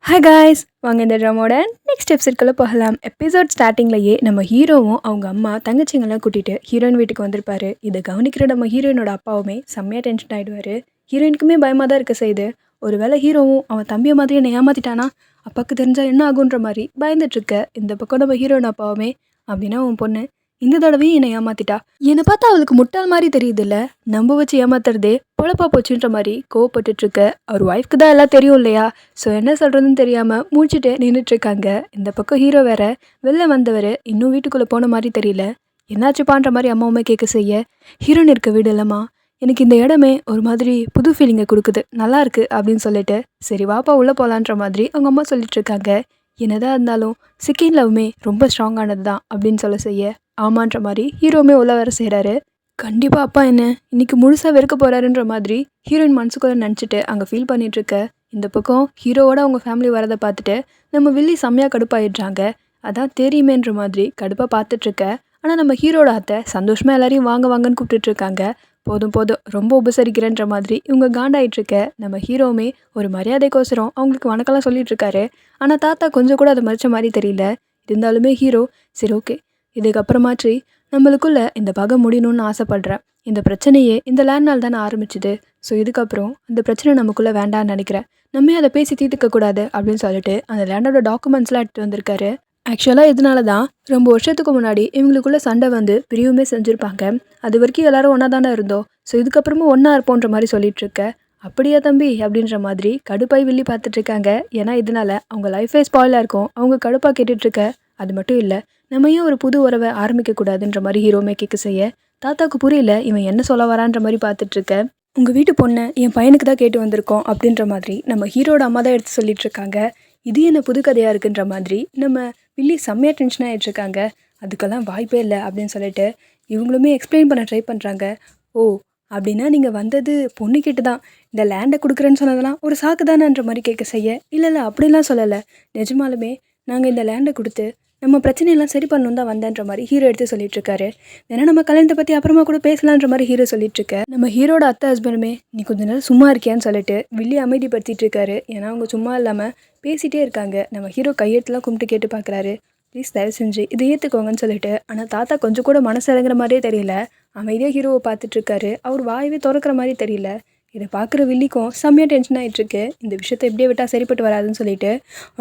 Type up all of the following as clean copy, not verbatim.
Hi guys, வாங்க இந்த ட்ராமோட next எபிசோட்குள்ளே போகலாம். எபிசோட் ஸ்டார்டிங்லேயே நம்ம ஹீரோவும் அவங்க அம்மா தங்கச்சிங்கெல்லாம் கூட்டிகிட்டு ஹீரோயின் வீட்டுக்கு வந்திருப்பாரு. இதை கவனிக்கிற நம்ம ஹீரோயினோட அப்பாவுமே செம்மையாக டென்ஷன் ஆகிடுவார். ஹீரோயினுக்குமே பயமாக தான் இருக்க செய்யுது. ஒரு வேளை ஹீரோவும் அவன் தம்பியை மாதிரி என்னை ஏமாற்றிட்டானா, அப்பாவுக்கு தெரிஞ்சால் என்ன ஆகுன்ற மாதிரி பயந்துட்டுருக்க இந்த பக்கம் நம்ம ஹீரோயின் அப்பாவுமே அப்படின்னா உன் பொண்ணு இந்த தடவையும் என்னை ஏமாத்திட்டா, என்னை பார்த்தா அவளுக்கு முட்டாள் மாதிரி தெரியுது இல்லை, நம்ப வச்சு ஏமாத்துறதே பொழப்பா போச்சுன்ற மாதிரி கோவப்பட்டுட்டு இருக்க. அவர் ஒய்ஃப்க்கு தான் எல்லாம் தெரியும் இல்லையா, ஸோ என்ன சொல்கிறதுன்னு தெரியாமல் மூழ்கிட்டு நின்றுட்டுருக்காங்க. இந்த பக்கம் ஹீரோ வேற வெளில வந்தவர் இன்னும் வீட்டுக்குள்ளே போன மாதிரி தெரியல. என்னாச்சுப்பான்ற மாதிரி அம்மாவுமே கேட்க செய்ய, ஹீரோயின் இருக்க வீடு இல்லைம்மா, எனக்கு இந்த இடமே ஒரு மாதிரி புது ஃபீலிங்கை கொடுக்குது, நல்லா இருக்கு அப்படின்னு சொல்லிட்டு சரி வாப்பா உள்ளே போகலான்ற மாதிரி அவங்க அம்மா சொல்லிட்டு இருக்காங்க. என்னதான் இருந்தாலும் செகண்ட் லவ்மே ரொம்ப ஸ்ட்ராங்கானது தான் அப்படின்னு சொல்ல செய்ய, ஆமான்ற மாதிரி ஹீரோவுமே உள்ள வர செய்கிறாரு. கண்டிப்பாக அப்பா என்ன இன்னைக்கு முழுசாக வெறுக்க போகிறாருன்ற மாதிரி ஹீரோயின் மனசுக்குள்ளே நினச்சிட்டு அங்கே ஃபீல் பண்ணிகிட்ருக்க. இந்த பக்கம் ஹீரோவோட அவங்க ஃபேமிலி வரதை பார்த்துட்டு நம்ம வில்லி செம்மையாக கடுப்பாயிடுறாங்க. அதான் தெரியுமேன்ற மாதிரி கடுப்பாக பார்த்துட்ருக்க. ஆனால் நம்ம ஹீரோட அத்தை சந்தோஷமாக எல்லாரையும் வாங்க வாங்கன்னு கூப்பிட்டுட்ருக்காங்க. போதும் போதும் ரொம்ப உபசரிக்கிறேன்ற மாதிரி இவங்க காண்டாயிட்ருக்க. நம்ம ஹீரோவுமே ஒரு மரியாதைக்கோசரம் அவங்களுக்கு வணக்கம்லாம் சொல்லிகிட்ருக்காரு. ஆனால் தாத்தா கொஞ்சம் கூட அதை மறைச்ச மாதிரி தெரியல. இருந்தாலுமே ஹீரோ சரி ஓகே, இதுக்கப்புறமாச்சு நம்மளுக்குள்ள இந்த பகை முடியணும்னு ஆசைப்படுறேன். இந்த பிரச்சனையே இந்த லேண்ட்னால் தானே ஆரம்பிச்சுது. ஸோ இதுக்கப்புறம் அந்த பிரச்சனை நமக்குள்ளே வேண்டான்னு நினைக்கிறேன். நம்ம அதை பேசி தீர்த்துக்கக்கூடாது அப்படின்னு சொல்லிட்டு அந்த லேண்டோட டாக்குமெண்ட்ஸ்லாம் எடுத்துகிட்டு வந்திருக்காரு. ஆக்சுவலாக இதனால தான் ரொம்ப வருஷத்துக்கு முன்னாடி இவங்களுக்குள்ள சண்டை வந்து பிரிவுமே செஞ்சுருப்பாங்க. அது வரைக்கும் எல்லாரும் ஒன்றா தானே இருந்தோம். ஸோ இதுக்கப்புறமும் ஒன்றா இருப்போன்ற மாதிரி சொல்லிட்டு இருக்க. அப்படியா தம்பி அப்படின்ற மாதிரி கடுப்பாய் வில்லி பார்த்துட்ருக்காங்க. ஏன்னா இதனால அவங்க லைஃபே ஸ்பாயிலாக இருக்கும். அவங்க கடுப்பாக கேட்டுட்ருக்க. அது மட்டும் இல்லை, நம்ம ஏன் ஒரு புது உறவை ஆரம்பிக்கக்கூடாதுன்ற மாதிரி ஹீரோமே கேட்க செய்ய, தாத்தாவுக்கு புரியல இவன் என்ன சொல்ல வரான்ற மாதிரி பார்த்துட்ருக்க. உங்கள் வீட்டு பொண்ணை என் பையனுக்கு தான் கேட்டு வந்திருக்கோம் அப்படின்ற மாதிரி நம்ம ஹீரோட அம்மா தான் எடுத்து சொல்லிகிட்ருக்காங்க. இது என்ன புது கதையாக இருக்குன்ற மாதிரி நம்ம வில்லி செம்மையாக டென்ஷன் ஆகிட்ருக்காங்க. அதுக்கெல்லாம் வாய்ப்பே இல்லை அப்படின்னு சொல்லிட்டு இவங்களுமே எக்ஸ்பிளைன் பண்ண ட்ரை பண்ணுறாங்க. ஓ அப்படின்னா நீங்கள் வந்தது பொண்ணு கேட்டு தான் இந்த லேண்டை கொடுக்குறேன்னு சொன்னதெல்லாம் ஒரு சாக்கு தானேன்ற மாதிரி கேட்க செய்ய, இல்லை அப்படிலாம் சொல்லலை, நிஜமாலுமே நாங்கள் இந்த லேண்டை கொடுத்து நம்ம பிரச்சனையெல்லாம் சரி பண்ணணும் தான் வந்தேன்ற மாதிரி ஹீரோ எடுத்து சொல்லிட்டுருக்காரு. ஏன்னா நம்ம கல்யாணத்தை பற்றி அப்புறமா கூட பேசலான்ற மாதிரி ஹீரோ சொல்லிட்டுருக்க. நம்ம ஹீரோட அத்தை ஹஸ்பண்டுமே நீ கொஞ்ச நேரம் சும்மா இருக்கியான்னு சொல்லிட்டு வில்லி அமைதிப்படுத்திட்டு இருக்காரு. ஏன்னா அவங்க சும்மா இல்லாமல் பேசிகிட்டே இருக்காங்க. நம்ம ஹீரோ கையெழுத்துலாம் கும்பிட்டு கேட்டு பார்க்குறாரு, ப்ளீஸ் தயவு செஞ்சு இதை ஏற்றுக்கோங்கன்னு சொல்லிட்டு. ஆனால் தாத்தா கொஞ்சம் கூட மனசு இறங்குற மாதிரியே தெரியல. அமைதியாக ஹீரோவை பார்த்துட்ருக்காரு. அவர் வாயவே திறக்கிற மாதிரி தெரியல. இதை பார்க்குற வில்லிக்கும் செம்மையாக டென்ஷன் ஆகிட்டுருக்கு. இந்த விஷயத்தை எப்படியே விட்டால் சரிப்பட்டு வராதுன்னு சொல்லிட்டு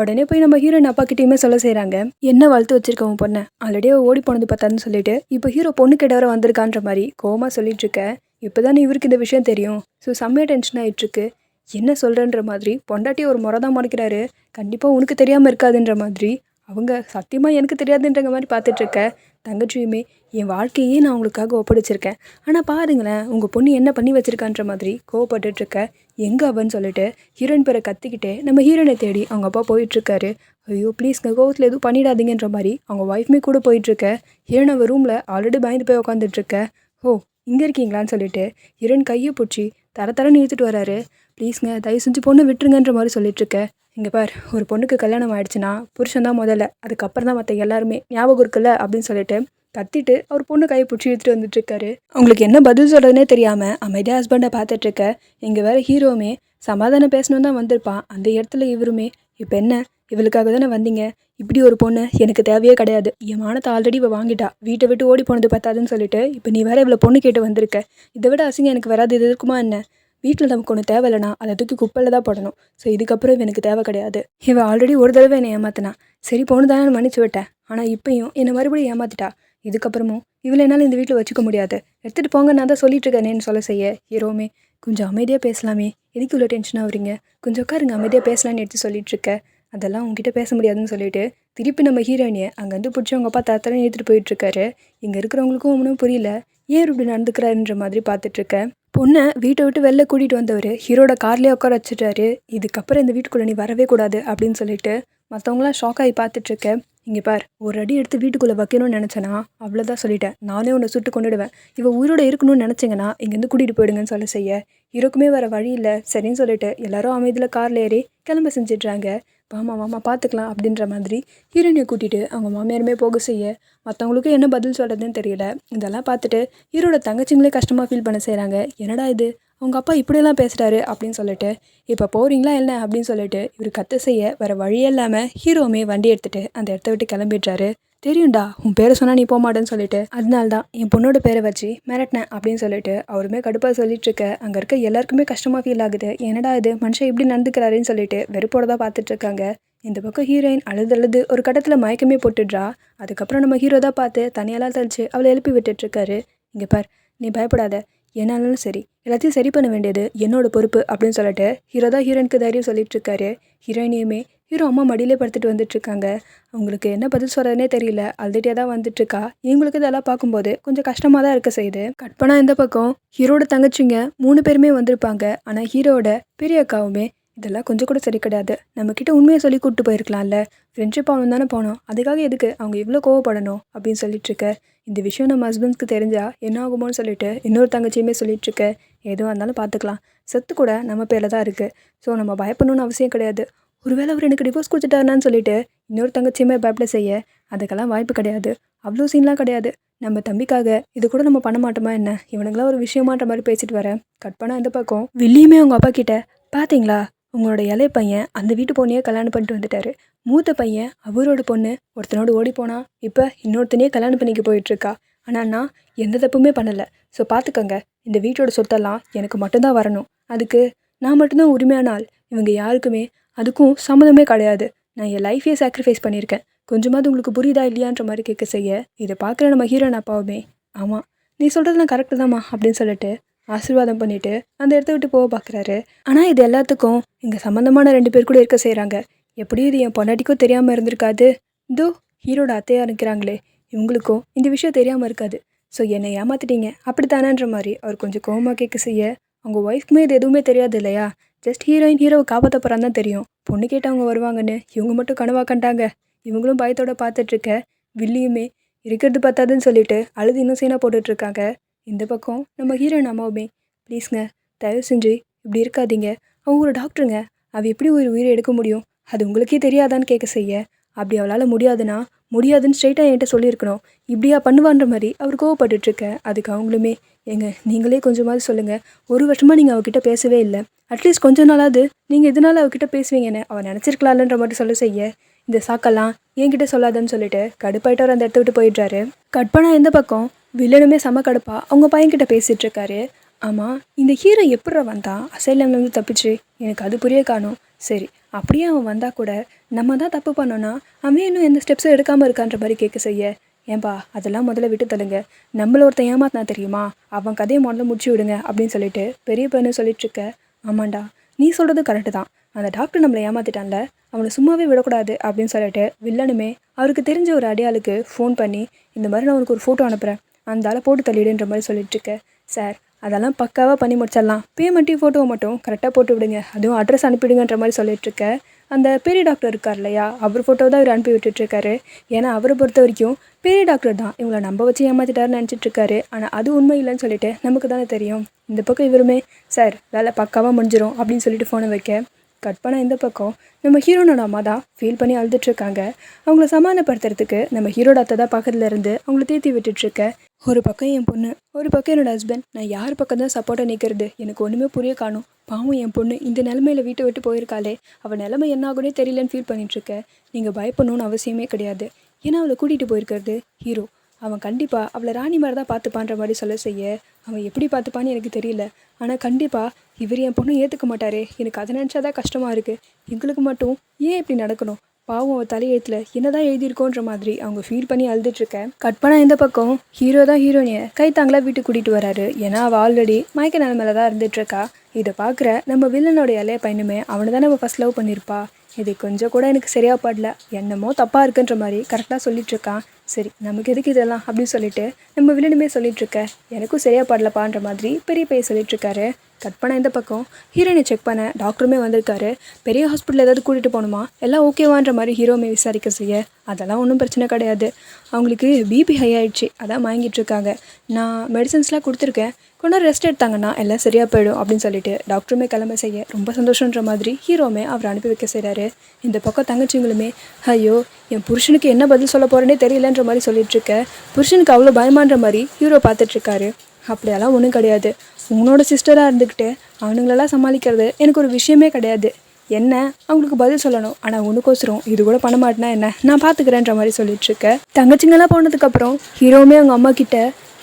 உடனே போய் நம்ம ஹீரோயின் அப்பா கிட்டேயுமே சொல்ல செய்கிறாங்க. என்ன வளர்த்து வச்சிருக்கவன் பொண்ணை ஆல்ரெடி ஓடி போனது பார்த்தான்னு சொல்லிட்டு இப்போ ஹீரோ பொண்ணு கிட்ட வர வந்திருக்கான்ற மாதிரி கோவமாக சொல்லிட்டுருக்க. இப்போ தானே இவருக்கு இந்த விஷயம் தெரியும். ஸோ செம்மையாக டென்ஷன் ஆகிட்டுருக்கு. என்ன சொல்கிறேன்ற மாதிரி பொண்டாட்டி ஒரு முறை தான் மறைக்கிறாரு. கண்டிப்பாக உனக்கு தெரியாமல் இருக்காதுன்ற மாதிரி அவங்க சத்தியமாக எனக்கு தெரியாதுன்ற மாதிரி பார்த்துட்ருக்க. தங்கச்சியுமே என் வாழ்க்கையே நான் உங்களுக்காக ஒப்படைச்சிருக்கேன், ஆனால் பாருங்களேன் உங்கள் பொண்ணு என்ன பண்ணி வச்சிருக்கான்ற மாதிரி கோவப்பட்டுட்ருக்க. எங்கே அவன்னு சொல்லிட்டு ஹீரோயின் பேரை கத்திக்கிட்டே நம்ம ஹீரோயினை தேடி அவங்க அப்பா போயிட்டுருக்காரு. ஐயோ ப்ளீஸ்ங்க கோவத்தில் எதுவும் பண்ணிடாதீங்கன்ற மாதிரி அவங்க ஒய்ஃப்மே கூட போயிட்டுருக்க. ஹீரோயின் அவர் ரூமில் ஆல்ரெடி பயந்து போய் உட்காந்துட்ருக்க. ஓ இங்கே இருக்கீங்களான்னு சொல்லிட்டு ஹீரோயின் கையை பிடிச்சி தரன்னு இழுத்துட்டு வராரு. ப்ளீஸ்ங்க தயவு செஞ்சு பொண்ணு விட்டுருங்கன்ற மாதிரி சொல்லிட்டுருக்க. இங்கே பார், ஒரு பொண்ணுக்கு கல்யாணம் ஆகிடுச்சுன்னா புருஷன் தான் முதல்ல, அதுக்கப்புறம் தான் மற்ற எல்லாருமே, ஞாபகம் இருக்குல்ல அப்படின்னு சொல்லிட்டு கத்திட்டு அவர் பொண்ணு கையை பிடிச்சி எடுத்துகிட்டு வந்துட்டுருக்காரு. அவங்களுக்கு என்ன பதில் சொல்கிறதுனே தெரியாமல் அமைதியாக ஹஸ்பண்டை பார்த்துட்ருக்க. இங்கே வேறு ஹீரோவுமே சமாதானம் பேசணும் தான் வந்திருப்பான். அந்த இடத்துல இவருமே இப்போ என்ன இவளுக்காக தானே வந்தீங்க, இப்படி ஒரு பொண்ணு எனக்கு தேவையே கிடையாது, என் மானத்தை ஆல்ரெடி இவள் வாங்கிட்டா, வீட்டை விட்டு ஓடி போனது பார்த்தாதுன்னு சொல்லிட்டு இப்போ நீ வேறு இவ்வளோ பொண்ணு கேட்டு வந்திருக்க, இதை விட அசிங்கம் எனக்கு வராது இது இருக்குமா என்ன, வீட்டில் நமக்கு ஒன்று தேவையில்லைனா அதை தூக்கி குப்பையில் தான் போடணும். ஸோ இதுக்கப்புறம் எனக்கு தேவை கிடையாது. இவன் ஆல்ரெடி ஒரு தடவை என்னை ஏமாத்தினா, சரி பொண்ணு தானே மன்னிச்சு விட்டேன், ஆனால் இப்பயும் என்னை மறுபடியும் ஏமாத்திட்டா, இதுக்கப்புறமும் இவளை என்னால் இந்த வீட்டில் வச்சுக்க முடியாது, எடுத்துகிட்டு போங்க நான் தான் சொல்லிட்டு இருக்கேனேன்னு சொல்ல செய்ய, ஹீரோவுமே கொஞ்சம் அமைதியாக பேசலாமே, எதுக்கு இவ்வளோ டென்ஷனாக வரீங்க, கொஞ்சம் உட்காருங்க அமைதியாக பேசலான்னு எடுத்து சொல்லிட்டு இருக்க. அதெல்லாம் உங்ககிட்ட பேச முடியாதுன்னு சொல்லிட்டு திருப்பி நம்ம ஹீரோயினியை அங்கேருந்து பிடிச்சி அவங்க அப்பா தரத்தரம் எடுத்துகிட்டு போயிட்டுருக்காரு. இங்கே இருக்கிறவங்களுக்கும் ஒன்றும் புரியல, ஏன் இப்படி நடந்துக்கிறாருன்ற மாதிரி பார்த்துட்ருக்க. பொண்ணை வீட்டை விட்டு வெளில கூட்டிகிட்டு வந்தவர் ஹீரோட கார்லேயே உட்கார வச்சுட்டாரு. இதுக்கப்புறம் இந்த வீட்டுக்குள்ளே நீ வரவே கூடாது அப்படின்னு சொல்லிட்டு மற்றவங்களாம் ஷாக் ஆகி பார்த்துட்ருக்க. இங்கே பார், ஒரு அடி எடுத்து வீட்டுக்குள்ளே வைக்கணும்னு நினச்சேன்னா அவ்வளோதான் சொல்லிட்டேன், நானே உன்னை சுட்டு கொண்டுடுவேன், இவள் உயிரோடு இருக்கணும்னு நினச்சிங்கன்னா இங்கேருந்து கூட்டிகிட்டு போயிடுங்கன்னு சொல்ல செய்ய, ஹீரோக்குமே வேறு வழி இல்லை சரின்னு சொல்லிட்டு எல்லாரும் அமைதியில் காரில் ஏறி கிளம்ப செஞ்சிட்றாங்க. வாமா பார்த்துக்கலாம் அப்படின்ற மாதிரி ஹீரோயினை கூட்டிகிட்டு அவங்க மாமியாருமே போக செய்ய, மற்றவங்களுக்கும் என்ன பதில் சொல்கிறதுன்னு தெரியல. இதெல்லாம் பார்த்துட்டு ஹீரோட தங்கச்சிங்களே கஷ்டமாக ஃபீல் பண்ண செய்கிறாங்க. என்னடா இது உங்கள் அப்பா இப்படியெல்லாம் பேசுகிறாரு அப்படின்னு சொல்லிட்டு இப்போ போகிறீங்களா என்ன அப்படின்னு சொல்லிட்டு இவர் கத்த செய்ய வேறு வழியே இல்லாமல் ஹீரோவுமே வண்டி எடுத்துகிட்டு அந்த இடத்த விட்டு கிளம்பிடுறாரு. தெரியும்டா உன் பேரை சொன்னால் நீ போக மாட்டேன்னு சொல்லிட்டு அதனால தான் என் பொண்ணோட பேரை வச்சு மிரட்டினேன் அப்படின்னு சொல்லிட்டு அவருமே கடுப்பாக சொல்லிட்டு இருக்க. அங்கே இருக்க எல்லாருக்குமே கஷ்டமாக ஃபீல் ஆகுது. என்னடா இது மனுஷன் இப்படி நடந்துக்கிறாருன்னு சொல்லிட்டு வெறுப்போட தான் பார்த்துட்டு இருக்காங்க. இந்த பக்கம் ஹீரோயின் அழுது ஒரு கட்டத்தில் மயக்கமே போட்டுடுறா. அதுக்கப்புறம் நம்ம ஹீரோ தான் பார்த்து தனியெல்லாம் தெளிச்சு அவளை எழுப்பி விட்டுட்ருக்காரு. இங்கே பார், நீ பயப்படாத, என்னாலும் சரி எல்லாத்தையும் சரி பண்ண வேண்டியது என்னோட பொறுப்பு அப்படின்னு சொல்லிட்டு ஹீரோ தான் ஹீரோயினுக்கு தைரியம் சொல்லிட்டு இருக்காரு. ஹீரோயினையுமே ஹீரோ அம்மா மடியிலே படுத்துட்டு வந்துட்டுருக்காங்க. அவங்களுக்கு என்ன பதில் சொல்கிறதுனே தெரியல, அழுதுகிட்டே தான் வந்துட்டுருக்கா. இவங்களுக்கு இதெல்லாம் பார்க்கும்போது கொஞ்சம் கஷ்டமாக தான் இருக்க செய்யுது. கட் பண்ணால் இந்த பக்கம் ஹீரோட தங்கச்சிங்க 3 பேருமே வந்திருப்பாங்க. ஆனால் ஹீரோட பெரிய அக்காவுமே இதெல்லாம் கொஞ்சம் கூட சரி கிடையாது, நம்மக்கிட்ட உண்மையை சொல்லி கூப்பிட்டு போயிருக்கலாம்ல, ஃப்ரெண்ட்ஷிப் ஆகணும் தானே போனோம், அதுக்காக எதுக்கு அவங்க இவ்வளோ கோவப்படணும் அப்படின்னு சொல்லிட்டுருக்க. இந்த விஷயம் நம்ம ஹஸ்பண்ட்ஸ்க்கு தெரிஞ்சால் என்ன ஆகுமோன்னு சொல்லிட்டு இன்னொரு தங்கச்சியுமே சொல்லிட்டுருக்க. எதுவாக இருந்தாலும் பார்த்துக்கலாம், சொத்து கூட நம்ம பேரில் தான் இருக்குது, ஸோ நம்ம பயப்படணும்னு அவசியம் கிடையாது. ஒருவேளை அவர் எனக்கு டிவோர்ஸ் கொடுத்துட்டாருனான்னு சொல்லிட்டு இன்னொரு தங்கச்சியுமே பயப்பட செய்ய, அதுக்கெல்லாம் வாய்ப்பு கிடையாது, அவ்வளோ சீன்லாம் கிடையாது, நம்ம தம்பிக்காக இது கூட நம்ம பண்ண மாட்டோமா என்ன, இவனுங்களாம் ஒரு விஷயமான்ற மாதிரி பேசிட்டு வரேன். கட் பண்ணால் இந்த பக்கம் வில்லியுமே அவங்க அப்பா கிட்ட, பார்த்தீங்களா உங்களோட இளைய பையன் அந்த வீட்டு பொண்ணையே கல்யாணம் பண்ணிட்டு வந்துட்டாரு, மூத்த பையன் அவரோட பொண்ணு ஒருத்தனோடு ஓடி போனா இப்போ இன்னொருத்தனையே கல்யாணம் பண்ணிக்க போயிட்டுருக்கா, ஆனால் நான் எந்த தப்புமே பண்ணலை, ஸோ பார்த்துக்கங்க, இந்த வீட்டோட சொத்தெல்லாம் எனக்கு மட்டும்தான் வரணும், அதுக்கு நான் மட்டும்தான் உரிமையான ஆள், இவங்க யாருக்குமே அதுக்கும் சம்மந்தமே கிடையாது, நான் என் லைஃபையே சாக்ரிஃபைஸ் பண்ணியிருக்கேன், கொஞ்சமாவது உங்களுக்கு புரியுதா இல்லையான்ற மாதிரி கேட்க செய்ய, இதை பார்க்குற நம்ம ஹீரோயின் அப்பாவுமே ஆமாம் நீ சொல்கிறதுலாம் கரெக்டு தாம்மா அப்படின்னு சொல்லிட்டு ஆசீர்வாதம் பண்ணிவிட்டு அந்த இடத்த விட்டு போக பார்க்குறாரு. ஆனால் இது எல்லாத்துக்கும் இங்கே சம்மந்தமான 2 பேர் கூட இருக்க செய்கிறாங்க. எப்படியும் இது என் பொண்டாட்டிக்கும் தெரியாமல் இருந்திருக்காது, இதோ ஹீரோட அத்தையாக இருக்கிறாங்களே இவங்களுக்கும் இந்த விஷயம் தெரியாமல் இருக்காது, ஸோ என்னை ஏமாத்திட்டீங்க அப்படித்தானன்ற மாதிரி அவர் கொஞ்சம் கோவமாக கேட்க செய்ய, அவங்க ஒய்ஃப்க்குமே இது எதுவுமே தெரியாது இல்லையா, ஜஸ்ட் ஹீரோயின் ஹீரோவை காப்பாற்ற போகிறான்னு தான் தெரியும், பொண்ணு கேட்டு அவங்க வருவாங்கன்னு இவங்க மட்டும் கனவா கண்டாங்க. இவங்களும் பயத்தோட பார்த்துட்ருக்க. வில்லியுமே இருக்கிறது பத்தாதுன்னு சொல்லிட்டு அழுது இன்னும் சீனாக போட்டுட்ருக்காங்க. இந்த பக்கம் நம்ம ஹீரோயின் அம்மாவுமே, ப்ளீஸ்ங்க தயவு செஞ்சு இப்படி இருக்காதீங்க, அவங்க ஒரு டாக்டருங்க, அவள் எப்படி ஒரு உயிரை எடுக்க முடியும், அது உங்களுக்கே தெரியாதான்னு கேட்க செய்ய, அப்படி அவளால் முடியாதுன்னா முடியாதுன்னு ஸ்ட்ரைட்டாக என்கிட்ட சொல்லியிருக்கணும், இப்படியா பண்ணுவான்ற மாதிரி அவர் கோவப்பட்டுட்ருக்க. அதுக்கு அவங்களுமே, ஏங்க நீங்களே கொஞ்சமாவது சொல்லுங்கள், 1 வருஷமாக நீங்கள் அவகிட்ட பேசவே இல்லை, அட்லீஸ்ட் கொஞ்ச நாளாவது நீங்கள் இதனால் அவகிட்ட பேசுவீங்கன்னு அவள் நினச்சிருக்கலாம்ன்ற மாதிரி சொல்ல செய்ய, இந்த சாக்கெல்லாம் என்கிட்ட சொல்லாதன்னு சொல்லிட்டு கடுப்பாயிட்டவர் அந்த இடத்த விட்டு போயிடுறாரு. கட் பண்ணால் இந்த பக்கம் வில்லனுமே செம கடுப்பா அவங்க பையன்கிட்ட பேசிகிட்ருக்காரு. ஆமாம் இந்த ஹீரோ எப்படி வந்தான் அசைலம்லேருந்து தப்பிச்சு, எனக்கு அது புரிய காணும். சரி அப்படியே அவன் வந்தால் கூட நம்ம தான் தப்பு பண்ணோன்னா அவன் இன்னும் எந்த ஸ்டெப்ஸும் எடுக்காமல் இருக்கான்ற மாதிரி கேட்க செய்ய, ஏன்பா அதெல்லாம் முதல்ல விட்டு தள்ளுங்க, நம்மள ஒருத்தன் ஏமாத்தினா தெரியுமா, அவன் கதையை முதல்ல முடிச்சு விடுங்க அப்படின்னு சொல்லிட்டு பெரிய பையனு சொல்லிட்டுருக்க. ஆமாண்டா நீ சொல்கிறது கரெக்டு தான், அந்த டாக்டர் நம்மளை ஏமாத்திட்டான்ல, அவனை சும்மாவே விடக்கூடாது அப்படின்னு சொல்லிட்டு வில்லனுமே அவருக்கு தெரிஞ்ச ஒரு அடையாளுக்கு ஃபோன் பண்ணி, இந்த மாதிரி நான் உனக்கு ஒரு ஃபோட்டோ அனுப்புகிறேன், அந்த ஆளை போட்டு தள்ளிடுன்ற மாதிரி சொல்லிட்டுருக்க. சார் அதெல்லாம் பக்காவாக பண்ணி முடிச்சிடலாம், பேமெண்ட்டையும் ஃபோட்டோவை மட்டும் கரெக்டாக போட்டு விடுங்க, அதுவும் அட்ரஸ் அனுப்பிடுங்கன்ற மாதிரி சொல்லிட்டுருக்க. அந்த பெரிய டாக்டர் இருக்கார் இல்லையா, அவர் ஃபோட்டோ தான் இவர் அனுப்பி விட்டுட்ருக்காரு. ஏன்னா அவரை பொறுத்த வரைக்கும் பெரிய டாக்டர் தான் இவங்களை நம்ப வச்சு ஏமாற்றிட்டாருன்னு நினச்சிட்ருக்காரு. ஆனால் அது உண்மை இல்லைன்னு சொல்லிட்டு நமக்கு தானே தெரியும். இந்த பக்கம் இவருமே, சார் வேலை பக்காவாக முடிஞ்சிடும் அப்படின்னு சொல்லிட்டு ஃபோனை வைக்க. கட் பண்ண இந்த பக்கம் நம்ம ஹீரோனோட அம்மா தான் ஃபீல் பண்ணி அழுதுட்ருக்காங்க. அவங்கள சமாதானப்படுத்துறதுக்கு நம்ம ஹீரோட அத்தை தான் பக்கத்தில் இருந்து அவங்கள தேத்தி விட்டுட்ருக்க. ஒரு பக்கம் என் பொண்ணு, ஒரு பக்கம் என்னோடய ஹஸ்பண்ட், நான் யார் பக்கம் தான் சப்போர்ட்டாக நிற்கிறது எனக்கு ஒன்றுமே புரிய காணும். பாவம் என் பொண்ணு இந்த நிலமையில வீட்டை விட்டு போயிருக்காளே, அவள் நிலைமை என்ன ஆகுனே தெரியலன்னு ஃபீல் பண்ணிகிட்ருக்கேன். நீங்கள் பயப்படணும்னு அவசியமே கிடையாது, ஏன்னா அவளை கூட்டிகிட்டு போயிருக்கிறது ஹீரோ, அவன் கண்டிப்பாக அவளை ராணி மாதிரி தான் பார்த்துப்பான்ற மாதிரி சொல்ல செய்ய, அவன் எப்படி பார்த்துப்பான்னு எனக்கு தெரியல, ஆனால் கண்டிப்பாக இவர் என் பொண்ணு ஏற்றுக்க மாட்டாரே, எனக்கு அதை நினச்சாதான் கஷ்டமாக இருக்குது, எங்களுக்கு மட்டும் ஏன் இப்படி நடக்கணும், பாவம் அவள் தலையெழுத்தில் என்ன தான் எழுதியிருக்கோன்ற மாதிரி அவங்க ஃபீல் பண்ணி அழுதுட்ருக்கேன். கட் பண்ணால் இந்த பக்கம் ஹீரோ தான் ஹீரோனியை கைத்தாங்களா வீட்டுக்கு கூட்டிகிட்டு வராரு. ஏன்னா அவள் ஆல்ரெடி மயக்க நிலமையில தான் இருந்துகிட்ருக்கா. இதை பார்க்குற நம்ம வில்லனோட இளைய பையனுமே அவனை தான் நம்ம ஃபஸ்ட் லவ் பண்ணியிருப்பா, இது கொஞ்சம் கூட எனக்கு சரியாக படல, என்னமோ தப்பாக இருக்குன்ற மாதிரி கரெக்டாக சொல்லிகிட்ருக்கான். சரி நமக்கு எதுக்கு இதெல்லாம் அப்படின்னு சொல்லிட்டு நம்ம வில்லனுமே சொல்லிகிட்ருக்க, எனக்கும் சரியாக படலப்பான்ற மாதிரி பெரிய பையன் சொல்லிகிட்ருக்காரு. கட் பண்ண இந்த பக்கம் ஹீரோயினை செக் பண்ண டாக்டருமே வந்திருக்காரு. பெரிய ஹாஸ்பிட்டல் ஏதாவது கூட்டிகிட்டு போகணுமா, எல்லாம் ஓகேவான்ற மாதிரி ஹீரோமே விசாரிக்க செய்ய, அதெல்லாம் ஒன்றும் பிரச்சனை கிடையாது, அவங்களுக்கு பிபி ஹை ஆகிடுச்சு, அதான் வாங்கிட்டுருக்காங்க, நான் மெடிசன்ஸ்லாம் கொடுத்துருக்கேன், கொஞ்சம் ரெஸ்ட் எடுத்தாங்கன்னா எல்லாம் சரியாக போயிடும் அப்படின்னு சொல்லிட்டு டாக்டருமே கிளம்ப செய்ய ரொம்ப சந்தோஷன்ற மாதிரி ஹீரோமே அவர் அனுப்பி வைக்க செய்கிறாரு. இந்த பக்கம் தங்கச்சிங்களுமே, ஐயோ என் புருஷனுக்கு என்ன பதில் சொல்ல போகிறேனே தெரியலன்ற மாதிரி சொல்லிட்டுருக்க. புருஷனுக்கு அவ்வளோ பயமான்ற மாதிரி ஹீரோ பார்த்துட்ருக்காரு. அப்படியெல்லாம் ஒன்றும் கிடையாது, உன்னோட சிஸ்டராக இருந்துக்கிட்டு அவனுங்களெல்லாம் சமாளிக்கிறது எனக்கு ஒரு விஷயமே கிடையாது. என்ன அவங்களுக்கு பதில் சொல்லணும், ஆனால் உனக்கோசரம் இது கூட பண்ண மாட்டேன்னா என்ன, நான் பார்த்துக்கிறேன்ற மாதிரி சொல்லிட்டுருக்க. தங்கச்சிங்கெல்லாம் போனதுக்கப்புறம் ஹீரோவுமே அவங்க அம்மா கிட்ட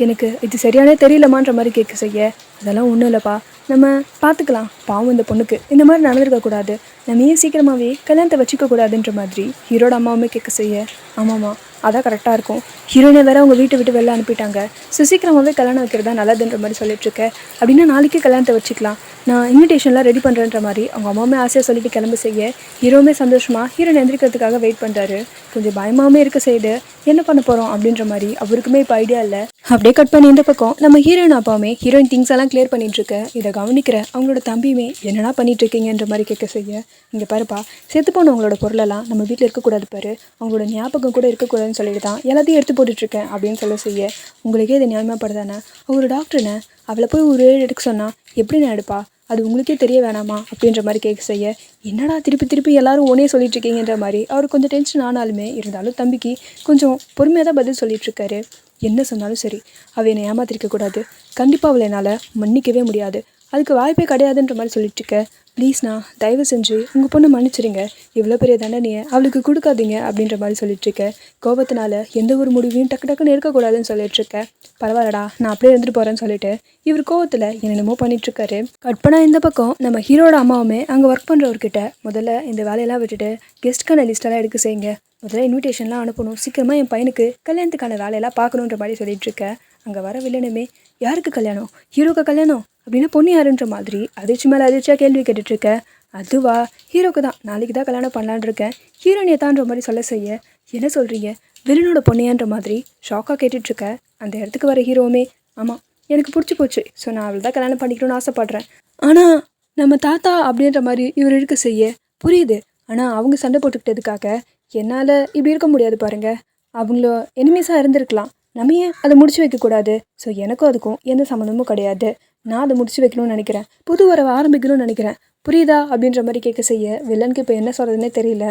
எனக்கு இது சரியானே தெரியலமான்ற மாதிரி கேட்க செய்ய, அதெல்லாம் ஒன்றும் இல்லைப்பா, நம்ம பார்த்துக்கலாம், பாவம் இந்த பொண்ணுக்கு இந்த மாதிரி நடந்திருக்கக்கூடாது, நம்ம ஏன் சீக்கிரமாகவே கல்யாணத்தை வச்சுக்க கூடாதுன்ற மாதிரி ஹீரோட அம்மாவுமே கேட்க செய்ய, ஆமாம்மா அதான் கரெக்டாக இருக்கும், ஹீரோயினை வேறு அவங்க வீட்டை விட்டு வெளில அனுப்பிட்டாங்க, ஸோ சீக்கிரமாகவே கல்யாணம் வைக்கிறதா நல்லதுன்ற மாதிரி சொல்லிட்டுருக்க. அப்படின்னா நாளைக்கே கல்யாணத்தை வச்சுக்கலாம், நான் இன்விடேஷன்லாம் ரெடி பண்ணுறேன்ற மாதிரி அவங்க அம்மாவுமே ஆசையாக சொல்லிட்டு கிளம்ப செய்ய, ஹீரோவுமே சந்தோஷமாக ஹீரோயின் எந்திரிக்கிறதுக்காக வெயிட் பண்ணுறாரு. கொஞ்சம் பயமாகவே இருக்க செய்து என்ன பண்ண போகிறோம் அப்படின்ற மாதிரி அவருக்குமே இப்போ ஐடியா இல்லை. அப்படியே கட் பண்ணி இந்த பக்கம் நம்ம ஹீரோயின் அப்பாவுமே ஹீரோயின் திங்ஸ் எல்லாம் கிளியர் பண்ணிட்டுருக்க. இதை கவனிக்கிற அவங்களோட தம்பியுமே என்னென்னா பண்ணிட்டுருக்கீங்கன்ற மாதிரி கேட்க செய்ய, இங்கே பாருப்பா, செத்து போனவங்களோட பொருளெல்லாம் நம்ம வீட்டில் இருக்கக்கூடாது பாரு, அவங்களோட ஞாபகம் கூட இருக்கக்கூடாதுன்னு சொல்லிட்டு தான் எல்லாத்தையும் எடுத்து போட்டுட்ருக்கேன் அப்படின்னு செய்ய, உங்களுக்கே இது நியாயமாகப்படுதானே, ஒரு டாக்டர்னு அவளை போய் ஒரு எடுக்க சொன்னால் எப்படி நான் எடுப்பா, அது உங்களுக்கே தெரிய வேணாமா அப்படின்ற மாதிரி கேட்க செய்ய, என்னடா திருப்பி திருப்பி எல்லாரும் ஒன்றே சொல்லிட்டு இருக்கீங்கன்ற மாதிரி அவர் கொஞ்சம் டென்ஷன் ஆனாலுமே இருந்தாலும் தம்பிக்கு கொஞ்சம் பொறுமையாக தான் பதில் சொல்லிட்டுருக்காரு. என்ன சொன்னாலும் சரி, அவள் என்னை ஏமாத்திருக்கக்கூடாது, கண்டிப்பாக அவளை என்னால் மன்னிக்கவே முடியாது, அதுக்கு வாய்ப்பே கிடையாதுன்ற மாதிரி சொல்லிட்டுருக்க. ப்ளீஸ்ண்ணா தயவு செஞ்சு உங்கள் பொண்ணை மன்னிச்சிருங்க, இவ்வளோ பெரிய தண்டனையை அவளுக்கு கொடுக்காதீங்க அப்படின்ற மாதிரி சொல்லிட்டுருக்க. கோபத்தினால எந்த ஒரு முடிவையும் டக்கு டக்குன்னு இருக்கக்கூடாதுன்னு சொல்லிட்டுருக்க. பரவாயில்லடா நான் அப்படியே இருந்துட்டு போகிறேன்னு சொல்லிட்டு இவர் கோவத்தில் என்னென்னமோ பண்ணிட்டுருக்காரு. கற்பனா இந்த பக்கம் நம்ம ஹீரோட அம்மாவுமே அங்கே ஒர்க் பண்ணுறவர்கிட்ட முதல்ல இந்த வேலையெல்லாம் விட்டுட்டு கெஸ்ட்டுக்கான லிஸ்ட்டெல்லாம் எடுக்க செய்யுங்க, முதல்ல இன்விடேஷன்லாம் அனுப்பணும், சீக்கிரமாக என் பையனுக்கு கல்யாணத்துக்கான வேலையெல்லாம் பார்க்கணுன்ற மாதிரி சொல்லிட்டுருக்க. அங்கே வர வில்லனுமே யாருக்கு கல்யாணம், ஹீரோக்கு கல்யாணம் அப்படின்னா பொண்ணு யாருன்ற மாதிரி அதிர்ச்சி மேலே அதிர்ச்சியாக கேள்வி கேட்டுட்ருக்க. அதுவா, ஹீரோக்கு தான், நாளைக்கு தான் கல்யாணம் பண்ணலான் இருக்கேன், ஹீரோனியை தான்ற மாதிரி சொல்ல செய்ய, என்ன சொல்கிறீங்க வில்லனோட பொண்ணையான்ற மாதிரி ஷாக்காக கேட்டுட்ருக்க. அந்த இடத்துக்கு வர ஹீரோவுமே ஆமாம் எனக்கு பிடிச்சி போச்சு, ஸோ நான் அவள் தான் கல்யாணம் பண்ணிக்கணும்னு ஆசைப்பட்றேன், ஆனால் நம்ம தாத்தா அப்படின்ற மாதிரி இவர் இருக்க செய்ய புரியுது, ஆனால் அவங்க சண்டை போட்டுக்கிட்டதுக்காக என்னால் இப்படி இருக்க முடியாது பாருங்கள், அவங்கள எனிமீஸாக இருந்திருக்கலாம், நம்ம ஏன் அதை முடிச்சு வைக்கக்கூடாது, ஸோ எனக்கும் அதுக்கும் எந்த சம்மந்தமும் கிடையாது, நான் அதை முடிச்சு வைக்கணும்னு நினைக்கிறேன், புது வரவை ஆரம்பிக்கணும்னு நினைக்கிறேன், புரியுதா அப்படின்ற மாதிரி கேட்க செய்ய, வில்லனுக்கு இப்போ என்ன சொல்கிறதுனே தெரியல.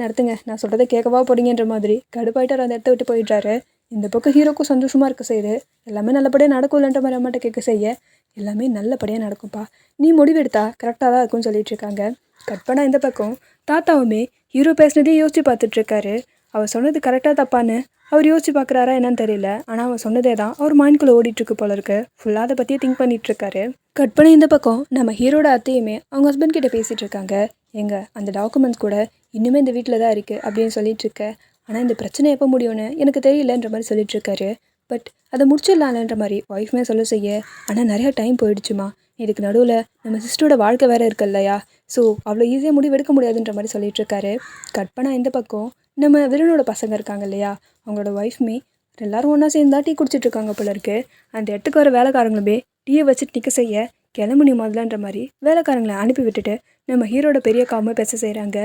நடத்துங்க நான் சொல்கிறத கேட்கவா போறீங்கன்ற மாதிரி கடுப்பாயிட்டார், அந்த இடத்த விட்டு போயிட்டாரு. இந்த பக்கம் ஹீரோக்கும் சந்தோஷமாக இருக்க செய்யுது, எல்லாமே நல்லபடியாக நடக்கும்லன்ற மாதிரி அம்மாட்ட கேட்க செய்ய, எல்லாமே நல்லபடியாக நடக்கும்ப்பா, நீ முடிவெடுத்தா கரெக்டாக தான் இருக்கும்னு சொல்லிட்டு இருக்காங்க. கட் பண்ணா இந்த பக்கம் தாத்தாவுமே ஹீரோ பேசினதே யோசிச்சு பார்த்துட்ருக்காரு. அவர் சொன்னது கரெக்டாக தப்பான்னு அவர் யோசிச்சு பார்க்குறாரா என்னன்னு தெரியல, ஆனால் அவர் சொன்னதே தான் அவர் மைண்ட்குள்ளே ஓடிட்டுருக்கு போல இருக்கு, ஃபுல்லாக அதை பற்றியே திங்க் பண்ணிகிட்ருக்காரு. கட் பண்ணி இந்த பக்கம் நம்ம ஹீரோட அத்தையுமே அவங்க ஹஸ்பண்ட் கிட்ட பேசிகிட்டு இருக்காங்க. அந்த டாக்குமெண்ட்ஸ் கூட இன்னுமே இந்த வீட்டில் தான் இருக்குது அப்படின்னு சொல்லிட்டுருக்க. ஆனால் இந்த பிரச்சனை எப்போ முடியும்னு எனக்கு தெரியலன்ற மாதிரி சொல்லிட்டுருக்காரு. பட் அதை முடிச்சிடலாம்ன்ற மாதிரி ஒய்ஃப்மே சொல்ல செய்ய, ஆனால் நிறையா டைம் போயிடுச்சுமா, இதுக்கு நடுவில் நம்ம சிஸ்டரோட வாழ்க்கை வேறு இருக்கு இல்லையா, ஸோ அவ்வளோ ஈஸியாக முடிவு எடுக்க முடியாதுன்ற மாதிரி சொல்லிட்டுருக்காரு. கட் பண்ணால் இந்த பக்கம் நம்ம வில்லனோட பசங்க இருக்காங்க இல்லையா, அவங்களோட ஒய்ஃப்மே எல்லோரும் ஒன்றா சேர்ந்தா டீ குடிச்சிட்ருக்காங்க போல இருக்கு. அந்த இடத்துக்கு வர வேலைக்காரங்களுமே டீயை வச்சுட்டு நிற்க செய்ய, கிளம்புனி முதலன்ற மாதிரி வேலைக்காரங்களை அனுப்பி விட்டுட்டு நம்ம ஹீரோட பெரிய காமே பேச செய்கிறாங்க.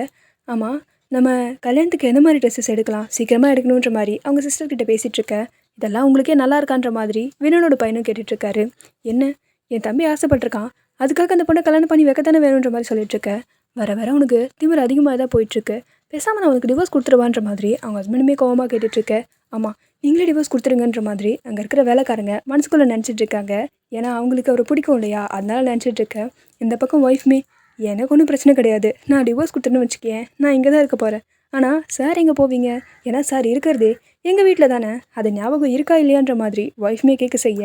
ஆமாம், நம்ம கல்யாணத்துக்கு எந்த மாதிரி ட்ரெஸ்ஸஸ் எடுக்கலாம், சீக்கிரமாக எடுக்கணுன்ற மாதிரி அவங்க சிஸ்டர்கிட்ட பேசிகிட்ருக்க. இதெல்லாம் உங்களுக்கே நல்லா இருக்கான்ற மாதிரி வில்லனோட பையனும் கேட்டுட்ருக்காரு. என்ன, என் தம்பி ஆசைப்பட்டிருக்கான், அதுக்காக அந்த பொண்ணை கல்யாணம் பண்ணி வைக்கத்தானே வேணுன்ற மாதிரி சொல்லிட்டுருக்க. வர வர உனக்கு திமிர் அதிகமாக தான் போயிட்டுருக்கு, பேசாமல் நான் உனக்கு டிவோர்ஸ் கொடுத்துருவான்ற மாதிரி அவங்க ஹஸ்பண்டுமே கோவமாக கேட்டுட்ருக்க. ஆமாம், நீங்களே டிவோர்ஸ் கொடுத்துருங்கன்ற மாதிரி அங்கே இருக்கிற வேலைக்காரங்க மனசுக்குள்ளே நினச்சிட்ருக்காங்க. ஏன்னா அவங்களுக்கு அவரை பிடிக்கும் இல்லையா, அதனால நினச்சிட்ருக்கேன். இந்த பக்கம் ஒய்ஃப்மே எனக்கு ஒன்றும் பிரச்சனை கிடையாது, நான் டிவோர்ஸ் கொடுத்துருன்னு வச்சுக்கேன், நான் இங்கே தான் இருக்க போகிறேன், ஆனால் சார் எங்கே போவீங்க, ஏன்னா சார் இருக்கிறதே எங்கள் வீட்டில் தானே, அது ஞாபகம் இருக்கா இல்லையான்ற மாதிரி ஒய்ஃப்மே கேட்க செய்ய,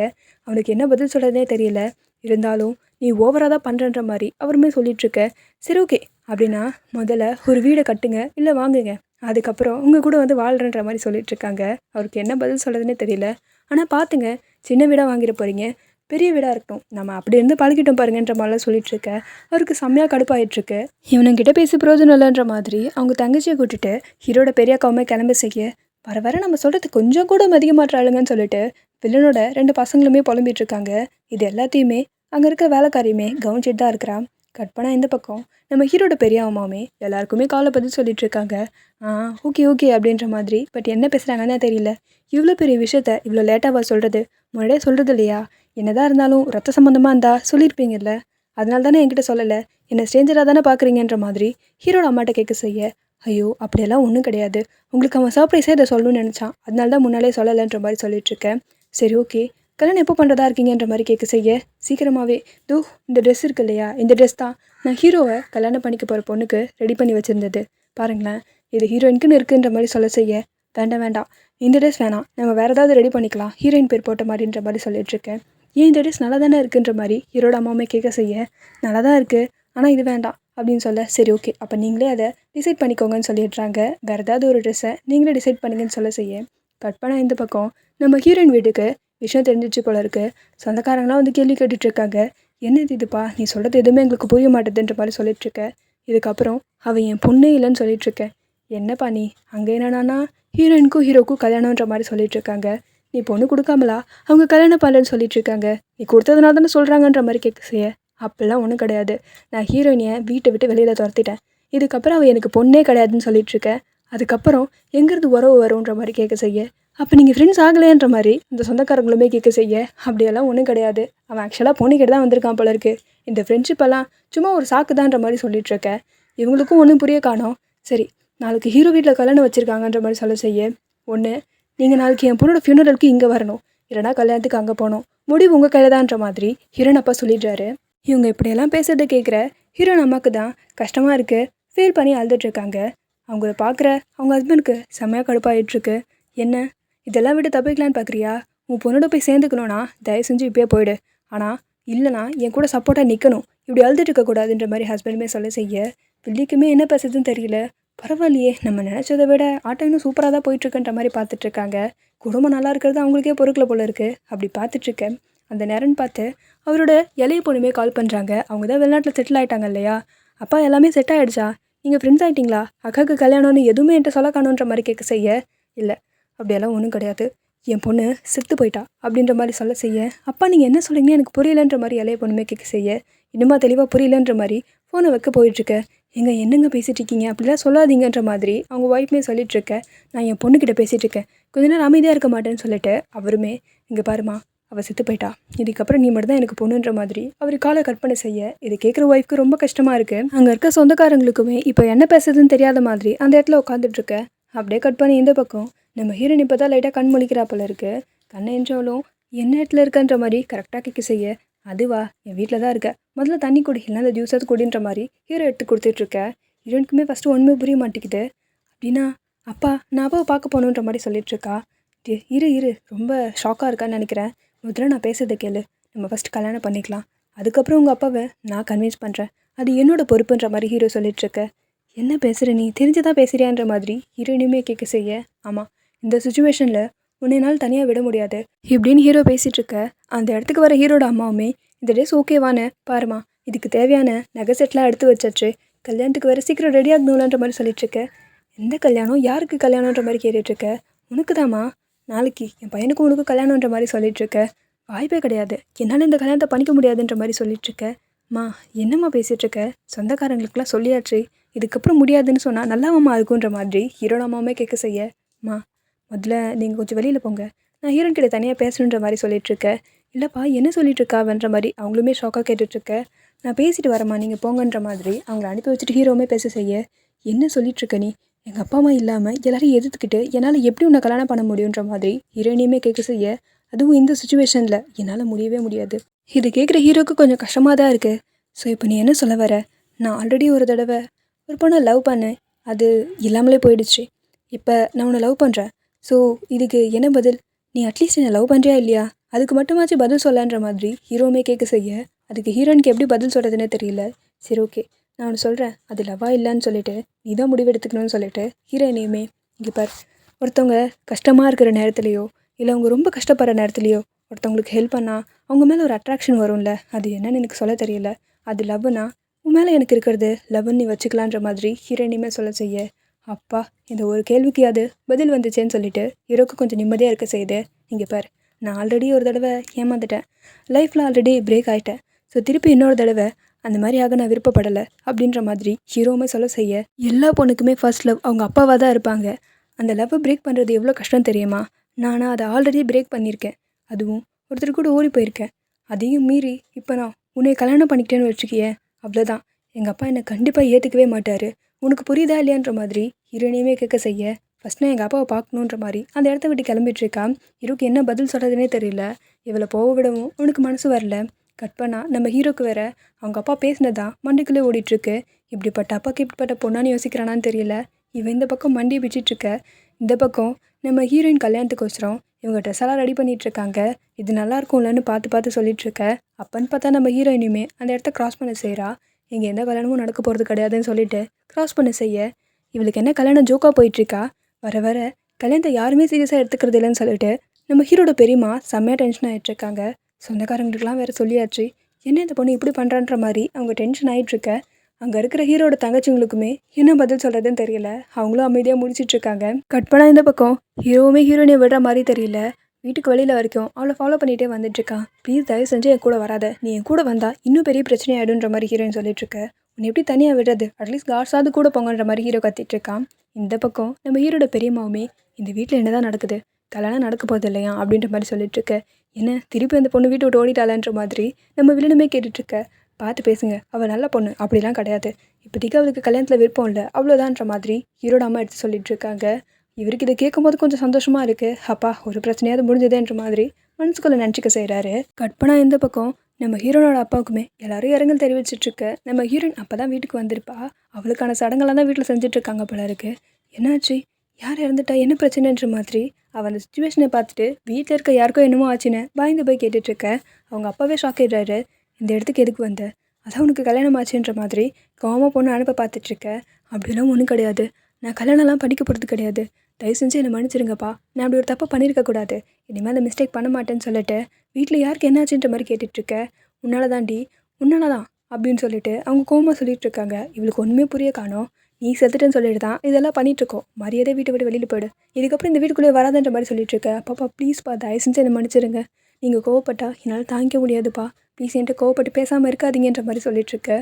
அவனுக்கு என்ன பதில் சொல்கிறதே தெரியல. இருந்தாலும் நீ ஓவராக தான் பண்ணுறன்ற மாதிரி அவருமே சொல்லிகிட்ருக்க. சரி ஓகே, அப்படின்னா முதல்ல ஒரு வீடை கட்டுங்க இல்லை வாங்குங்க, அதுக்கப்புறம் உங்கள் கூட வந்து வாழ்கிறன்ற மாதிரி சொல்லிகிட்ருக்காங்க. அவருக்கு என்ன பதில் சொல்கிறதுனே தெரியல. ஆனால் பார்த்துங்க, சின்ன வீடாக வாங்கிட போகிறீங்க, பெரிய வீடாக இருக்கட்டும், நம்ம அப்படி இருந்து பழகிட்டோம் பாருங்கன்ற மாதிரிலாம் சொல்லிகிட்ருக்க. அவருக்கு செம்மையாக கடுப்பாயிட்ருக்கு. இவனுங்கிட்ட பேசி பிரயோஜனம் இல்லைன்ற மாதிரி அவங்க தங்கச்சியை கூட்டிட்டு ஹீரோட பெரியாக்காவுமே கிளம்ப செய்ய, வர வர நம்ம சொல்கிறது கொஞ்சம் கூட மதிக்க மாட்டாளுங்கன்னு சொல்லிட்டு வில்லனோட 2 பசங்களுமே புலம்பிகிட்ருக்காங்க. இது எல்லாத்தையுமே அங்கே இருக்க வேலைக்காரியுமே கவனிச்சிட்டு தான் இருக்கிறான். கட் பண்ணால் இந்த பக்கம் நம்ம ஹீரோட பெரிய அம்மாவுமே எல்லாருக்குமே காலை பதில் சொல்லிகிட்ருக்காங்க. ஓகே அப்படின்ற மாதிரி. பட் என்ன பேசுகிறாங்கன்னு தெரியல. இவ்வளோ பெரிய விஷயத்த இவ்வளோ லேட்டாக சொல்கிறது, முன்னாடியே சொல்கிறது இல்லையா, என்னதான் இருந்தாலும் ரத்த சம்மந்தமாக இருந்தால் சொல்லியிருப்பீங்கல்ல, அதனால தானே என்கிட்ட சொல்லலை, என்னை ஸ்ட்ரேஞ்சராக தானே பார்க்குறீங்கன்ற மாதிரி ஹீரோட அம்மாட்ட கேட்க செய்ய, ஐயோ அப்படியெல்லாம் ஒன்றும் கிடையாது, உங்களுக்கு அவன் சர்ப்ரைஸாக இதை சொல்லணும்னு நினச்சான், அதனால தான் முன்னாலே சொல்லலைன்ற மாதிரி சொல்லிகிட்ருக்கேன். சரி ஓகே, கல்யாணம் எப்போ பண்ணுறதா இருக்கீங்கன்ற மாதிரி கேட்க செய்ய சீக்கிரமாகவே தோ இந்த ட்ரெஸ் இருக்கு இல்லையா, இந்த ட்ரெஸ் தான் நான் ஹீரோவை கல்யாணம் பண்ணிக்க போகிற பொண்ணுக்கு ரெடி பண்ணி வச்சுருந்தது. பாருங்களேன், இது ஹீரோயினுக்குன்னு இருக்குன்ற மாதிரி சொல்ல செய்ய வேண்டாம் வேண்டாம், இந்த ட்ரெஸ் வேணாம், நம்ம வேறு ஏதாவது ரெடி பண்ணிக்கலாம் ஹீரோயின் பேர் போட்ட மாதிரின்ற மாதிரி சொல்லிட்டுருக்கேன். ஏன் இந்த ட்ரெஸ் நல்லா தானே இருக்குன்ற மாதிரி ஹீரோட அம்மாவுமே கேட்க செய்ய நல்லா தான் இருக்குது, ஆனால் இது வேண்டாம் அப்படின்னு சொல்ல சரி ஓகே அப்போ நீங்களே அதை டிசைட் பண்ணிக்கோங்கன்னு சொல்லிடுறாங்க. வேறு ஏதாவது ஒரு ட்ரெஸ்ஸை நீங்களே டிசைட் பண்ணுங்கன்னு சொல்ல செய்ய கட் பண்ண இந்த பக்கம் நம்ம ஹீரோயின் வீட்டுக்கு விஷயம் தெரிஞ்சிச்சு போல இருக்கு. சொந்தக்காரங்களாம் வந்து கேள்வி கேட்டுட்ருக்காங்க. என்னது இதுப்பா, நீ சொல்கிறது எதுவுமே எங்களுக்கு புரிய மாட்டேதுன்ற மாதிரி சொல்லிட்டுருக்க. இதுக்கப்புறம் அவள் என் பொண்ணே இல்லைன்னு சொல்லிட்டுருக்கேன். என்னப்பா நீ அங்கே என்னன்னா ஹீரோயினுக்கும் ஹீரோக்கும் கல்யாணன்ற மாதிரி சொல்லிட்டுருக்காங்க. நீ பொண்ணு கொடுக்காமலா அவங்க கல்யாணம் பண்ணலன்னு சொல்லிட்டுருக்காங்க. நீ கொடுத்ததுனால தானே சொல்கிறாங்கன்ற மாதிரி கேட்க செய்ய அப்படிலாம் ஒன்றும் கிடையாது. நான் ஹீரோயினியை வீட்டை விட்டு வெளியில் துரத்திட்டேன். இதுக்கப்புறம் அவள் எனக்கு பொண்ணே கிடையாதுன்னு சொல்லிட்டுருக்கேன். அதுக்கப்புறம் எங்கேருந்து உறவு வரும்ன்ற மாதிரி கேட்க செய்ய அப்போ நீங்கள் ஃப்ரெண்ட்ஸ் ஆகலைன்ற மாதிரி இந்த சொந்தக்காரங்களுமே கேட்க செய்ய அப்படியெல்லாம் ஒன்றும் கிடையாது. அவன் ஆக்சுவலாக பொண்ணுக்கிட்ட தான் வந்திருக்கான் போல இருக்கு. இந்த ஃப்ரெண்ட்ஷிப்பெல்லாம் சும்மா ஒரு சாக்கு தான்ற மாதிரி சொல்லிட்டுருக்கேன். இவங்களுக்கும் ஒன்றும் புரிய காணோம். சரி, நாளைக்கு ஹீரோ வீட்டில் கல்யாணம் வச்சுருக்காங்கன்ற மாதிரி சொல்ல செய்ய ஒன்று நீங்கள் நாளைக்கு என் பொண்ணோட ஃபியூனரலுக்கு இங்கே வரணும், இல்லைனா கல்யாணத்துக்கு அங்கே போகணும், முடிவு உங்கள் கையில் தான்ற மாதிரி ஹீரோன் அப்பா சொல்லிடுறாரு. இவங்க இப்படியெல்லாம் பேசுறதை கேட்குற ஹீரோன் அம்மாவுக்கு தான் கஷ்டமாக இருக்குது. ஃபீல் பண்ணி அழுதுட்ருக்காங்க. அவங்கள பார்க்குற அவங்க ஹஸ்பண்டுக்கு செம்மையாக கடுப்பாகிட்டுருக்கு. என்ன இதெல்லாம் விட்டு தப்பிக்கலான்னு பார்க்குறியா? உன் பொண்ணோட போய் சேர்ந்துக்கணும்னா தயவு செஞ்சு இப்போயே போயிடு. ஆனால் இல்லைனா என் கூட சப்போர்ட்டாக நிற்கணும், இப்படி அழுதுட்டு இருக்கக்கூடாதுன்ற மாதிரி ஹஸ்பண்டுமே சொல்ல செய்ய வில்லிக்குமே என்ன பேசுறதுன்னு தெரியல. பரவாயில்லையே, நம்ம நினச்சதை விட ஆட்டம் இன்னும் சூப்பராக தான் போயிட்டுருக்குன்ற மாதிரி பார்த்துட்ருக்காங்க. குடும்பம் நல்லா இருக்கிறது அவங்களுக்கே பொறுக்கல போல இருக்குது. அப்படி பார்த்துட்ருக்கேன். அந்த நேரம்னு பார்த்து அவரோட இளைய பொண்ணுமே கால் பண்ணுறாங்க. அவங்க தான் வெளிநாட்டில் செட்டில் ஆகிட்டாங்க இல்லையா. அப்பா எல்லாமே செட் ஆகிடுச்சா, நீங்கள் ஃப்ரெண்ட்ஸ் ஆகிட்டிங்களா, அக்காவுக்கு கல்யாணம்னு எதுவுமே என்கிட்ட சொல்ல காணுன்ற மாதிரி கேட்க செய்ய இல்லை அப்படியெல்லாம் ஒன்றும் கிடையாது, என் பொண்ணு செத்து போயிட்டா அப்படின்ற மாதிரி சொல்ல செய்ய அப்பா நீங்கள் என்ன சொல்கிறீங்கன்னு எனக்கு புரியலன்ற மாதிரி இளைய பொண்ணுமே கேட்க செய்ய இன்னுமா தெளிவாக புரியலன்ற மாதிரி ஃபோனை வைக்க போயிட்டுருக்க. என்னங்க பேசிகிட்டு இருக்கீங்க, அப்படிலாம் சொல்லாதீங்கன்ற மாதிரி அவங்க ஒய்ஃப்மே சொல்லிகிட்ருக்க. நான் என் பொண்ணுக்கிட்ட பேசிகிட்ருக்கேன், கொஞ்ச நேரம் அமைதியாக இருக்க மாட்டேன்னு சொல்லிட்டு அவருமே இங்கே பாருமா அவள் செத்து போயிட்டா, இதுக்கப்புறம் நீ மட்டும் தான் எனக்கு பொண்ணுன்ற மாதிரி அவர் காலை கற்பனை செய்ய இது கேட்குற ஒய்ஃப்க்கு ரொம்ப கஷ்டமாக இருக்குது. அங்கே இருக்க சொந்தக்காரங்களுக்குமே இப்போ என்ன பேசுறதுன்னு தெரியாத மாதிரி அந்த இடத்துல உட்காந்துட்ருக்க. அப்படியே கட் பண்ணி இந்த பக்கம் நம்ம ஹீரோயின் இப்போ தான் லைட்டாக கண் முழிக்கிறா போல இருக்குது. கண்ணை என்றாலும் என்ன இடத்துல இருக்கன்ற மாதிரி கரெக்டாக கேட்க செய்ய அதுவா என் வீட்டில் தான் இருக்க, முதல்ல தண்ணி குடி இல்லைனா அந்த ஜூஸாவது குடின்ற மாதிரி ஹீரோ எடுத்து கொடுத்துட்ருக்க. ஹீரோனுக்குமே ஃபஸ்ட்டு ஒன்றுமே புரிய மாட்டேங்குது. அப்படின்னா அப்பா நான் அப்பாவை பார்க்க போகணுன்ற மாதிரி சொல்லிட்டுருக்கா. இரு ரொம்ப ஷாக்காக இருக்கான்னு நினைக்கிறேன். முதல்ல நான் பேசுறதை கேளு, நம்ம ஃபஸ்ட்டு கல்யாணம் பண்ணிக்கலாம், அதுக்கப்புறம் உங்கள் அப்பாவை நான் கன்வின்ஸ் பண்ணுறேன், அது என்னோட பொறுப்புன்ற மாதிரி ஹீரோ சொல்லிட்டுருக்க. என்ன பேசுகிற நீ, தெரிஞ்சுதான் பேசுகிறியான்ற மாதிரி ஹீரோயினுமே கேட்க செய்ய ஆமாம் இந்த சுச்சுவேஷனில் உன்னை நாள் தனியாக விட முடியாது இப்படின்னு ஹீரோ பேசிகிட்ருக்க. அந்த இடத்துக்கு வர ஹீரோட அம்மாவுமே இந்த ட்ரெஸ் ஓகேவானு பாருமா, இதுக்கு தேவையான நகை செட்லாம் எடுத்து வச்சாச்சு, கல்யாணத்துக்கு வேறு சீக்கிரம் ரெடி ஆகணும்லான்ற மாதிரி சொல்லிட்டுருக்க. எந்த கல்யாணம், யாருக்கு கல்யாணன்ற மாதிரி கேட்டுட்ருக்க. உனக்கு தாம்மா, நாளைக்கு என் பையனுக்கும் உனக்கும் கல்யாணன்ற மாதிரி சொல்லிட்டுருக்க. வாய்ப்பே கிடையாது, என்னால் இந்த கல்யாணத்தை பண்ணிக்க முடியாதுன்ற மாதிரி சொல்லிட்டுருக்க. மா என்னம்மா பேசிகிட்ருக்க, சொந்தக்காரங்களுக்குலாம் சொல்லியாச்சு, இதுக்கப்புறம் முடியாதுன்னு சொன்னால் நல்லாவம்மா இருக்குன்ற மாதிரி ஹீரோட அம்மாவுமே கேட்க செய்ய மா முதல்ல நீங்கள் கொஞ்சம் வெளியில் போங்க, நான் ஹீரோன் கிட்ட தனியாக பேசணுன்ற மாதிரி சொல்லிட்டுருக்க. இல்லைப்பா என்ன சொல்லிட்டுருக்காவன்ற மாதிரி அவங்களுமே ஷாக்காக கேட்டுட்ருக்க. நான் பேசிட்டு வரேம்மா நீங்கள் போங்கன்ற மாதிரி அவங்கள அனுப்பி வச்சுட்டு ஹீரோவுமே பேச செய்ய என்ன சொல்லிட்டுருக்க நீ, எங்கள் அப்பா அம்மா இல்லாமல் எல்லாரையும் எதிர்த்துக்கிட்டு என்னால் எப்படி உன்னை கல்யாணம் பண்ண முடியுன்ற மாதிரி ஹீரோயினையுமே கேட்க செய்ய அதுவும் இந்த சுச்சுவேஷனில் என்னால் முடியவே முடியாது. இது கேட்குற ஹீரோவுக்கு கொஞ்சம் கஷ்டமாக தான் இருக்குது. ஸோ இப்போ நீ என்ன சொல்ல வர, நான் ஆல்ரெடி ஒரு தடவை ஒரு பொண்ணை லவ் பண்ணேன், அது இல்லாமலே போயிடுச்சு, இப்போ நான் உன்னை லவ் பண்ணுறேன், ஸோ இதுக்கு என்ன பதில், நீ அட்லீஸ்ட் என்னை லவ் பண்ணுறியா இல்லையா, அதுக்கு மட்டுமாச்சு பதில் சொல்லன்ற மாதிரி ஹீரோவுமே கேட்க செய்ய அதுக்கு ஹீரோயினுக்கு எப்படி பதில் சொல்கிறதுனே தெரியல. சரி ஓகே நான் ஒன்று சொல்கிறேன், அது லவ்வா இல்லைன்னு சொல்லிட்டு நீ தான் முடிவெடுத்துக்கணும்னு சொல்லிட்டு ஹீரோயினையுமே இங்கே பார், ஒருத்தவங்க கஷ்டமாக இருக்கிற நேரத்துலையோ இல்லை அவங்க ரொம்ப கஷ்டப்படுற நேரத்துலையோ ஒருத்தவங்களுக்கு ஹெல்ப் பண்ணால் அவங்க மேலே ஒரு அட்ராக்ஷன் வரும்ல, அது என்னன்னு எனக்கு சொல்ல தெரியல, அது லவ்னா உன் மேலே எனக்கு இருக்கிறது லவ்னு நீ வச்சுக்கலான்ற மாதிரி ஹீரோயினையுமே சொல்ல செய்ய அப்பா இந்த ஒரு கேள்விக்கு பதில் வந்துச்சேன்னு சொல்லிட்டு ஹீரோக்கு கொஞ்சம் நிம்மதியாக இருக்க செய்யுது. இங்கே பார், நான் ஆல்ரெடி ஒரு தடவை ஏமாந்துட்டேன், லைஃப்பில் ஆல்ரெடி பிரேக் ஆகிட்டேன், ஸோ திருப்பி இன்னொரு தடவை அந்த மாதிரியாக நான் விருப்பப்படலை அப்படின்ற மாதிரி ஹீரோவுமே சொல்ல செய்ய எல்லா பொண்ணுக்குமே ஃபர்ஸ்ட் லவ் அவங்க அப்பாவாக தான் இருப்பாங்க. அந்த லவ்வை பிரேக் பண்ணுறது எவ்வளோ கஷ்டம் தெரியுமா, நானாக அதை ஆல்ரெடி பிரேக் பண்ணியிருக்கேன், அதுவும் ஒருத்தர் கூட ஓடி போயிருக்கேன், அதையும் மீறி இப்போ நான் உன்னை கல்யாணம் பண்ணிக்கிட்டேன்னு வச்சுக்கியேன், அவ்வளோதான், எங்கள் அப்பா என்னை கண்டிப்பாக ஏற்றுக்கவே மாட்டார், உனக்கு புரியுதா இல்லையான்ற மாதிரி ஹீரோயினையுமே கேட்க செய்ய ஃபஸ்ட் நான் எங்கள் அப்பாவை பார்க்கணுன்ற மாதிரி அந்த இடத்த விட்டு கிளம்பிட்டுருக்கா. ஹீரோக்கு என்ன பதில் சொல்கிறதுனே தெரியல. இவளை போக விடவும் அவனுக்கு மனசு வரல. கட் பண்ணால் நம்ம ஹீரோக்கு வேற அவங்க அப்பா பேசினதான் மண்டிக்குள்ளே ஓடிட்டுருக்கு. இப்படிப்பட்ட அப்பாவுக்கு இப்படிப்பட்ட பொண்ணான்னு யோசிக்கிறானான்னு தெரியல. இவன் இந்த பக்கம் மண்டியை பிச்சிட்ருக்க, இந்த பக்கம் நம்ம ஹீரோயின் கல்யாணத்துக்கோசரம் இவங்க ட்ரெஸ்ஸெல்லாம் ரெடி பண்ணிகிட்ருக்காங்க. இது நல்லா இருக்கும்லன்னு பார்த்து பார்த்து சொல்லிகிட்ருக்க. அப்போன்னு பார்த்தா நம்ம ஹீரோயினுமே அந்த இடத்த க்ராஸ் பண்ண செய்கிறா. இங்கே எந்த கல்யாணமும் நடக்க போகிறது கிடையாதுன்னு சொல்லிட்டு க்ராஸ் பண்ண செய்ய இவளுக்கு என்ன கல்யாணம் ஜோக்காக போயிட்டுருக்கா. வர வர கல்யாணத்தை யாருமே சீரியஸாக எடுத்துக்கிறது இல்லைன்னு சொல்லிட்டு நம்ம ஹீரோட பெரியம்மா செம்மையாக டென்ஷன் ஆகிட்டுருக்காங்க. சொந்தக்காரங்களுக்கெல்லாம் வேறு சொல்லியாச்சு, என்ன இந்த பொண்ணு இப்படி பண்ணுறான்ற மாதிரி அவங்க டென்ஷன் ஆகிட்டுருக்க. அங்கே இருக்கிற ஹீரோட தங்கச்சிங்களுக்குமே என்ன பதில் சொல்கிறதுன்னு தெரியல. அவங்களும் அமைதியாக முடிச்சிட்ருக்காங்க. கட் பண்ணால் இந்த பக்கம் ஹீரோவுமே ஹீரோயினை விடுற மாதிரி தெரியல. வீட்டுக்கு வெளியில் வரைக்கும் அவளை ஃபாலோ பண்ணிகிட்டே வந்துட்டுருக்கான். ப்ளீஸ் தயவு செஞ்சு என் கூட வராத, நீ என் கூட வந்தால் இன்னும் பெரிய பிரச்சனை ஆகிடுன்ற மாதிரி ஹீரோயின் சொல்லிட்டுருக்க. உன்னை எப்படி தனியாக விடுறது, அட்லீஸ்ட் கார்ட்ஸாவது கூட போங்கன்ற மாதிரி ஹீரோ கத்திட்டுருக்கான். இந்த பக்கம் நம்ம ஹீரோட பெரியம்மாவுமே இந்த வீட்டில் என்ன தான் நடக்குது, கல்யாணம் நடக்க போகிறது இல்லையா அப்படின்ற மாதிரி சொல்லிட்டுருக்க. என்ன திருப்பி அந்த பொண்ணு வீட்டை விட்டு ஓடிட்டாளன்ற மாதிரி நம்ம வில்லனுமே கேட்டுட்ருக்க. பார்த்து பேசுங்க, அவள் நல்ல பொண்ணு அப்படிலாம் கிடையாது, இப்போதைக்கு அவளுக்கு கல்யாணத்தில் விருப்பம் இல்லை அவ்வளோதான்ற மாதிரி ஹீரோட அம்மா எடுத்து சொல்லிட்டுருக்காங்க. இவருக்கு இதை கேட்கும்போது கொஞ்சம் சந்தோஷமாக இருக்குது. அப்பா ஒரு பிரச்சனையாவது முடிஞ்சதுன்ற மாதிரி மனசுக்குள்ளே நினச்சிக்க செய்கிறாரு. கட் பண்ணால் இந்த பக்கம் நம்ம ஹீரோனோட அப்பாவுக்குமே எல்லாரும் இரங்கல் தெரிவிச்சிட்ருக்க. நம்ம ஹீரோயின் அப்போ தான் வீட்டுக்கு வந்திருப்பா. அவளுக்கான சடங்கெல்லாம் தான் வீட்டில் செஞ்சிட்ருக்காங்க போல இருக்குது. என்னாச்சு, யார் இறந்துட்டா, என்ன பிரச்சனைன்ற மாதிரி அவள் அந்த சுச்சுவேஷனை பார்த்துட்டு வீட்டில் இருக்க யாருக்கோ என்னமோ ஆச்சுன்னு பயந்து போய் கேட்டுட்ருக்க. அவங்க அப்பாவே ஷாக் ஆகிடுறாரு. இந்த இடத்துக்கு எதுக்கு வந்த, அதான் உனக்கு கல்யாணம் ஆச்சுன்ற மாதிரி கோவமாக பொண்ணு அனுப்ப பார்த்துட்ருக்க. அப்படிலாம் ஒன்றும் கிடையாது, நான் கல்யாணம்லாம் படிக்க போகிறது கிடையாது, தயவு செஞ்சு என்னை மன்னிச்சிருங்கப்பா, நான் அப்படி ஒரு தப்பை பண்ணியிருக்கக்கூடாது, இனிமேல் அந்த மிஸ்டேக் பண்ண மாட்டேன்னு சொல்லிட்டு வீட்டில் யாருக்கு என்னாச்சுன்ற மாதிரி கேட்டுட்ருக்க. உன்னால தாண்டி, உன்னால தான் அப்படின்னு சொல்லிட்டு அவங்க கோவமாக சொல்லிகிட்ருக்காங்க. இவளுக்கு ஒன்றுமே புரிய காணோம். நீ செத்துட்டேன்னு சொல்லிட்டு தான் இதெல்லாம் பண்ணிகிட்ருக்கோம், மரியாதை வீட்டை விட்டு வெளியில் போய்டு, இதுக்கப்புறம் இந்த வீட்டுக்குள்ளே வராதுன்ற மாதிரி சொல்லிட்டுருக்க. பாப்பா ப்ளீஸ்ப்பா தயவு செஞ்சு என்னை மன்னிச்சிருங்க, நீங்கள் கோவப்பட்டா என்னால் தாங்கிக்க முடியாதுப்பா, ப்ளீஸ் என்கிட்ட கோவப்பட்டு பேசாமல் இருக்காதீங்கன்ற மாதிரி சொல்லிட்டுருக்க.